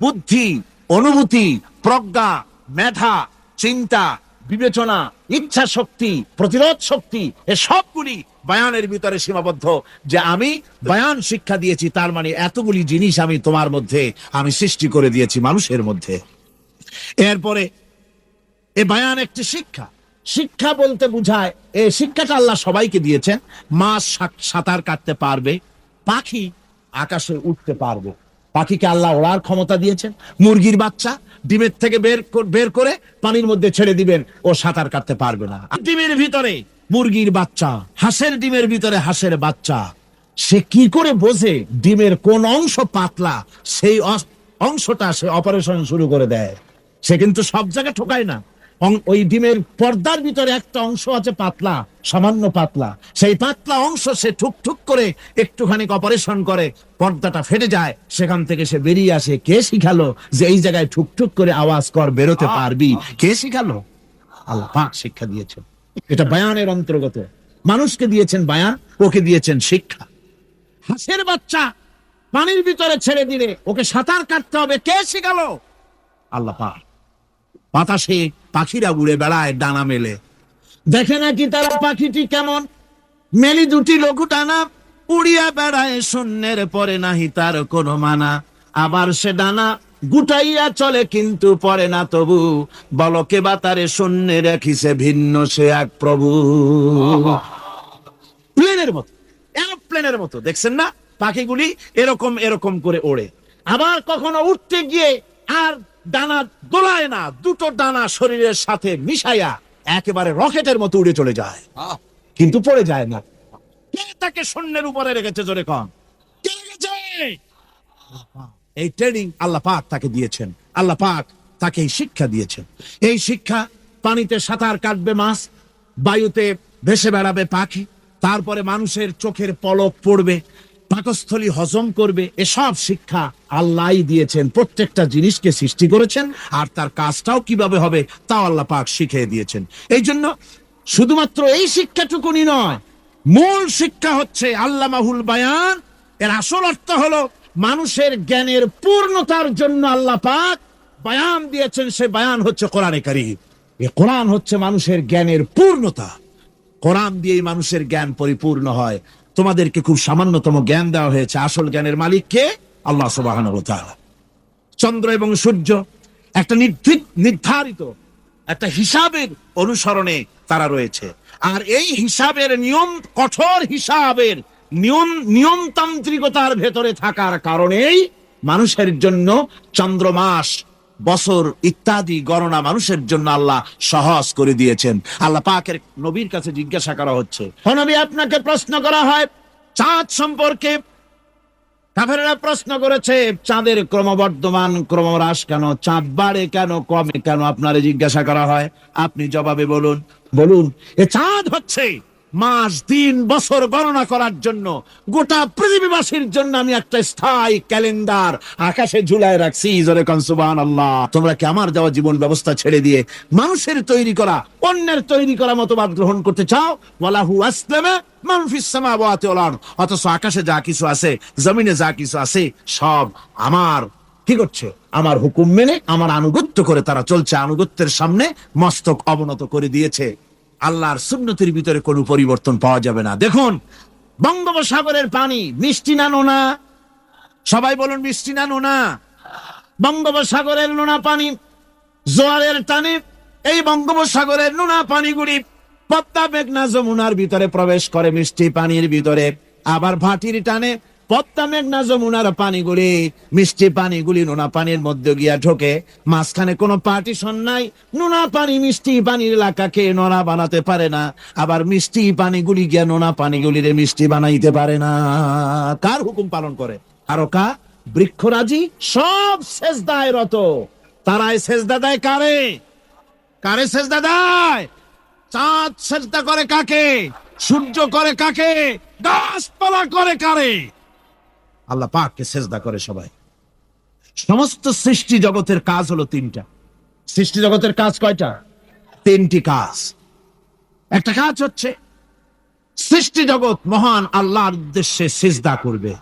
বুদ্ধি, অনুভূতি, প্রজ্ঞা, মেধা, চিন্তা, বিবেচনা, ইচ্ছা শক্তি, প্রতিরোধ শক্তি, এ সবগুলি বায়ানের ভিতরে সীমাবদ্ধ। যে আমি বায়ান শিক্ষা দিয়েছি, তার মানে এতগুলি জিনিস আমি তোমার মধ্যে আমি সৃষ্টি করে দিয়েছি মানুষের মধ্যে। এরপরে এ বায়ান একটি শিক্ষা। শিক্ষা বলতে বুঝায়, এই শিক্ষাটা আল্লাহ সবাইকে দিয়েছেন। মাছ সাঁতার কাটতে পারবে, পাখি আকাশে উঠতে পারবে, পাখিকে আল্লাহ ওড়ার ক্ষমতা দিয়েছেন। মুরগির বাচ্চা ডিমের থেকে বের করে পানির মধ্যে ছেড়ে দিবেন, ও সাঁতার কাটতে পারবে না। ডিমের ভিতরে মুরগির বাচ্চা, হাঁসের ডিমের ভিতরে হাঁসের বাচ্চা, সে কি করে বোঝে ডিমের কোন অংশ পাতলা, সেই অংশটা সে অপারেশন শুরু করে দেয়। সে কিন্তু সব জায়গায় ঠোকায় না। ওই ডিমের পর্দার ভিতরে একটা অংশ আছে পাতলা, সামান্য পাতলা, সেই পাতলা অংশ সে ঠুক করে একটুখানি অপারেশন করে, পর্দাটা ফেটে যায়, সেখান থেকে সে বেরিয়ে আসে। কে শিখালো যে এই জায়গায় ঠুক করে আওয়াজ কর, বেরোতে পারবি? কে শিখালো? আল্লাহ পাক শিক্ষা দিয়েছেন। এটা বায়ানের অন্তর্গত। মানুষকে দিয়েছেন বায়ান, ওকে দিয়েছেন শিক্ষা। হাঁসের বাচ্চা পানির ভিতরে ছেড়ে দিলে ওকে সাঁতার কাটতে হবে, কে শিখালো? আল্লাহ পাক। বাতাসে পাখিরা উড়ে বেড়ায় ডানা মেলে, দেখে নাকি তারা পাখিটি কেমন, মেলি দুটি লঘু টানা, উড়িয়া বেড়ায় শূন্যের পরে নাহি তার কোনো মানা। আবার সে ডানা গুটাইয়া চলে কিন্তু পরে না তবু, বলকে বাতারে শূন্যে রাখিছে ভিন্ন সে এক প্রভু। প্লেনের মতো, এরোপ্লেনের মতো দেখছেন না পাখিগুলি এরকম এরকম করে ওড়ে। আবার কখনো উঠতে গিয়ে আর ডানা দোলায় না, দুটো ডানা শরীরের সাথে মিশাইয়া একেবারে রকেটের মতো উড়ে চলে যায়, কিন্তু পড়ে যায় না। কে তাকে শূন্যের উপরে রেখেছে? জোরে কম, কে রেখেছে? এই ট্রেনিং আল্লাহ পাক তাকে দিয়েছেন, আল্লাহ পাক তাকে এই শিক্ষা দিয়েছেন। এই শিক্ষা, পানিতে সাঁতার কাটবে মাছ, বায়ুতে ভেসে বেড়াবে পাখি, তারপরে মানুষের চোখের পলক পড়বে, পাকস্থলী হজম করবে, এসব শিক্ষা আল্লাহই দিয়েছেন। প্রত্যেকটা জিনিসকে সৃষ্টি করেছেন, আর তার কাজটাও কিভাবে হবে তাও আল্লাহ পাক শিখিয়ে দিয়েছেন। এই জন্য শুধুমাত্র এই শিক্ষাটুকুনি নয়, মূল শিক্ষা হচ্ছে আল্লামাহুল বায়ান। এর আসল অর্থ হলো মানুষের জ্ঞানের পূর্ণতার জন্য আল্লাহ পাক বায়ান দিয়েছেন। সে বায়ান হচ্ছে কোরআনে কারীম। এই কোরআন হচ্ছে মানুষের জ্ঞানের পূর্ণতা। কোরআন দিয়েই মানুষের জ্ঞান পরিপূর্ণ হয়। তোমাদেরকে খুব সামান্যতম জ্ঞান দেওয়া হয়েছে, আসল জ্ঞানের মালিক কে? আল্লাহ সুবহানাহু ওয়া তাআলা। চন্দ্র এবং সূর্য একটা নির্ধারিত একটা হিসাবের অনুসরণে তারা রয়েছে, আর এই হিসাবের নিয়ম, কঠোর হিসাবের নিয়মতান্ত্রিকতার ভেতরে থাকার কারণেই মানুষের জন্য চন্দ্র, মাস, বছর ইত্যাদি গণনা মানুষের জন্য আল্লাহ সহজ করে দিয়েছেন। আল্লাহ পাকের নবীর কাছে জিজ্ঞাসা করা হচ্ছে, ও নবী, আপনাকে প্রশ্ন করা হয় চাঁদ সম্পর্কে। কাফেররা প্রশ্ন করেছে, চাঁদের ক্রমবর্ধমান ক্রমহ্রাস কেন? চাঁদ বাড়ে কেন, কমে কেন? আপনারে জিজ্ঞাসা করা হয়, আপনি জবাবে বলুন এ চাঁদ হচ্ছে মাস, দিন, বছর গণনা করার জন্য, গোটা পৃথিবীবাসীর জন্য আমি একটা স্থায়ী ক্যালেন্ডার আকাশে ঝুলায় রাখছি। জোরে কোন সুবহানাল্লাহ। তোমরা কি আমার দেওয়া জীবন ব্যবস্থা ছেড়ে দিয়ে মানুষের তৈরি করা, অন্যের তৈরি করা মতবাদ গ্রহণ করতে চাও? ওয়ালাহু আসলামা মান ফিস সামাওয়াতি ওয়াল আরদ। অথচ আকাশে যা কিছু আছে, জমিনে যা কিছু আছে, সব আমার কি করছে? আমার হুকুম মেনে, আমার আনুগত্য করে তারা চলছে। আনুগত্যের সামনে মস্তক অবনত করে দিয়েছে। আল্লাহর সুন্নতের ভিতরে কোনো পরিবর্তন পাওয়া যাবে না। দেখুন, বঙ্গোপসাগরের পানি মিষ্টি না নোনা? সবাই বলুন, মিষ্টি না নোনা? বঙ্গোপসাগরের নোনা পানি জোয়ারের টানে এই বঙ্গোপসাগরের নোনা পানিগুলি পদ্মা, মেঘনা, যমুনার ভিতরে প্রবেশ করে মিষ্টি পানির ভিতরে। আবার ভাটির টানে পদ্মা, মেঘনা, যমুনার পানিগুলি, মিষ্টি পানিগুলি নোনা পানির মধ্যে গিয়া ঢোকে। মাঝখানে কোনো পার্টিশন নাই। নোনা পানি মিষ্টি পানির এলাকাকে নোনা বানাতে পারে না, আবার মিষ্টি পানিগুলি গিয়া নোনা পানিগুলিরে মিষ্টি বানাইতে পারে না। কার হুকুম পালন করে? তারকা, বৃক্ষরাজি সব সেজদায় রত। তারাই সেজদা দেয় কারে? কারে সেজদা দেয়? চাঁদ সেজদা করে কাকে? সূর্য করে কাকে? গাছপালা করে কারে? আল্লাহ পাককে সেজদা করে সবাই। সমস্ত সৃষ্টি জগতের কাজ হলো তিনটা। সৃষ্টি জগতের কাজ কয়টা? তিনটি কাজ। একটা কাজ হচ্ছে সৃষ্টি জগৎ মহান আল্লাহর উদ্দেশ্যে সিজদা করবে,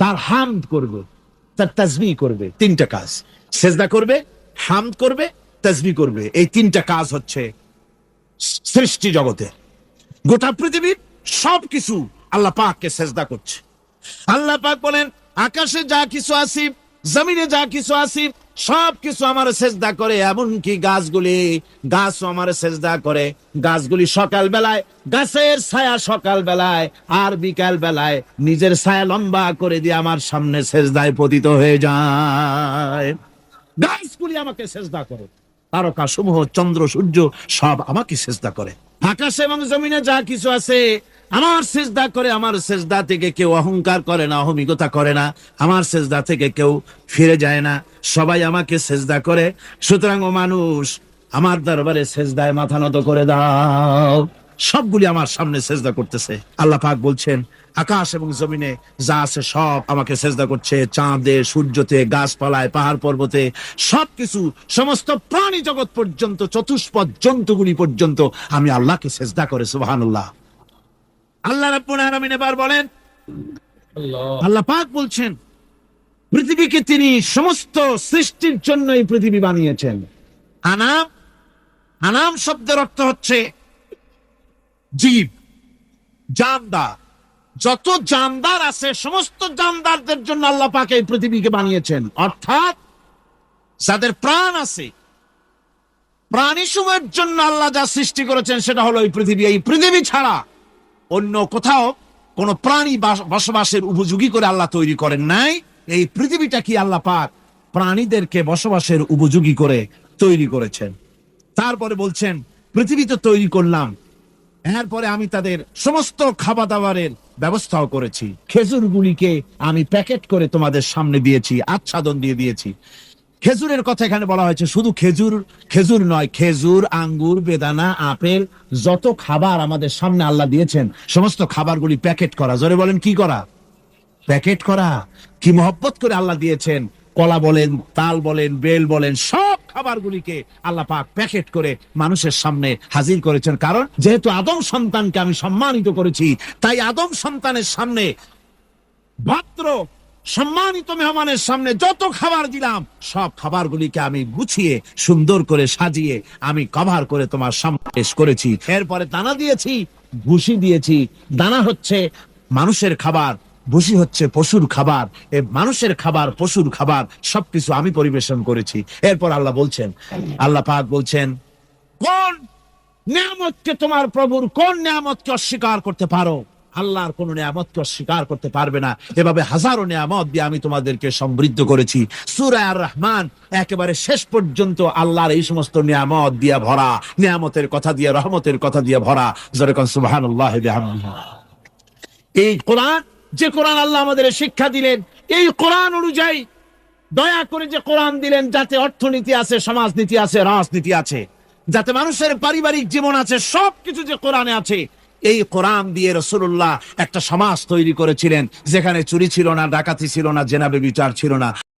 তার হামদ করবে, তার তাসবিহ করবে। তিনটা কাজ, সিজদা করবে, হামদ করবে, তাসবিহ করবে। এই তিনটা কাজ হচ্ছে সৃষ্টি জগতে। গোটা পৃথিবীর সবকিছু আল্লাহ পাককে সিজদা করছে। আল্লাহ পাক বলেন, আকাশে যা কিছু আছে, জমিনে যা কিছু আছে, সবকিছু আমার সেজদা করে। এমনকি গাছগুলি, গাছও আমার সেজদা করে। গাছগুলি সকাল বেলায় গাছের ছায়া সকাল বেলায়, আর বিকাল বেলায় নিজের ছায়া লম্বা করে দিয়ে আমার সামনে সেজদায় পতিত হয়ে যায়। গাছগুলি আমাকে সেজদা করে, তারকা সমূহ, চন্দ্র, সূর্য সব আমাকে সেজদা করে। আকাশ এবং জমিনে যা কিছু আছে আমার সেজদা করে। আমার সেজদা থেকে কেউ অহংকার করে না, অহমিকতা করে না। আমার সেজদা থেকে কেউ ফিরে যায় না, সবাই আমাকে সেজদা করে। সুতরাং ও মানুষ, আমার দরবারে সেজদায় মাথা নত করে দাও। সবগুলি আমার সামনে সেজদা করতেছে। আল্লাহ পাক বলছেন, আকাশ এবং জমিনে যা আছে সব আমাকে সেজদা করছে। চাঁদে, সূর্যতে, গাছপালায়, পাহাড় পর্বতে সবকিছু, সমস্ত প্রাণী জগৎ পর্যন্ত, চতুষ্পদ জন্তুগুলি পর্যন্ত আমি আল্লাহকে সেজদা করে। সুবহানাল্লাহ। আল্লাহ রাব্বুল আলামিন এবার বলেন, আল্লাহ পাক বলছেন, পৃথিবীকে তিনি সমস্ত সৃষ্টির জন্য এই পৃথিবী বানিয়েছেন। আনাম, আনাম শব্দের অর্থ হচ্ছে জীব, জানদার। যত জানদার আছে সমস্ত জানদারদের জন্য আল্লাহ পাক এই পৃথিবীকে বানিয়েছেন, অর্থাৎ যাদের প্রাণ আছে প্রাণী সময়ের জন্য আল্লাহ যা সৃষ্টি করেছেন সেটা হলো এই পৃথিবী। এই পৃথিবী ছাড়া অন্য কোথাও কোন প্রাণী বসবাসের উপযোগী করে আল্লাহ তৈরি করেন নাই। এই পৃথিবীটা কি আল্লাহ পাক প্রাণীদেরকে বসবাসের উপযোগী করে তৈরি করেছেন। তারপরে বলছেন পৃথিবী তো তৈরি করলাম, এরপরে আমি তাদের সমস্ত খাবার দাবারের ব্যবস্থাও করেছি। খেজুরগুলিকে আমি প্যাকেট করে তোমাদের সামনে দিয়েছি, আচ্ছাদন দিয়ে দিয়েছি। খেজুরের কথা এখানে বলা হয়েছে, শুধু খেজুর খেজুর নয়, খেজুর, আঙ্গুর, বেদানা, আপেল, যত খাবার আমাদের সামনে আল্লাহ দিয়েছেন সমস্ত খাবারগুলি প্যাকেট করা। জোরে বলেন কি করা? প্যাকেট করা। কি মহব্বত করে আল্লাহ দিয়েছেন। কলা বলেন, তাল বলেন, বেল বলেন, সব খাবারগুলিকে আল্লাহ পাক প্যাকেট করে মানুষের সামনে হাজির করেছেন। কারণ যেহেতু আদম সন্তানকে আমি সম্মানিত করেছি, তাই আদম সন্তানের সামনে, ভদ্র সম্মানিত মেহমানের সামনে যত খাবার দিলাম সব খাবারগুলিকে আমি গুছিয়ে সুন্দর করে সাজিয়ে আমি কভার করে তোমার সামনে পেশ করেছি। এরপরে দানা দিয়েছি, ভুসি দিয়েছি। দানা হচ্ছে মানুষের খাবার, ভুসি হচ্ছে পশুর খাবার। এই মানুষের খাবার, পশুর খাবার সবকিছু আমি পরিবেশন করেছি। এরপর আল্লাহ বলছেন, আল্লাহ পাক বলছেন, কোন নিয়ামতকে তোমার প্রভুর কোন নিয়ামতকে অস্বীকার করতে পারো? আল্লাহর কোন নিয়ামতকে অস্বীকার করতে পারবে না। এভাবে হাজারো নিয়ামত দিয়ে আমি তোমাদেরকে সমৃদ্ধ করেছি। সূরা আর রহমান একেবারে শেষ পর্যন্ত আল্লাহর এই সমস্ত নিয়ামত দিয়ে ভরা, নিয়ামতের কথা দিয়ে, রহমতের কথা দিয়ে ভরা। যেরকম সুবহানাল্লাহ বিহামদিহি। এই কোরআন, যে কোরআন আল্লাহ আমাদের শিক্ষা দিলেন, এই কোরআন অনুযায়ী দয়া করে যে কোরআন দিলেন, যাতে অর্থনীতি আছে, সমাজনীতি আছে, রাজনীতি আছে, যাতে মানুষের পারিবারিক জীবন আছে, সবকিছু যে কোরআনে আছে। এই কোরআন দিয়ে রাসূলুল্লাহ একটা সমাজ তৈরি করেছিলেন যেখানে চুরি ছিল না, ডাকাতি ছিল না, জেনা ব্যভিচার ছিল না।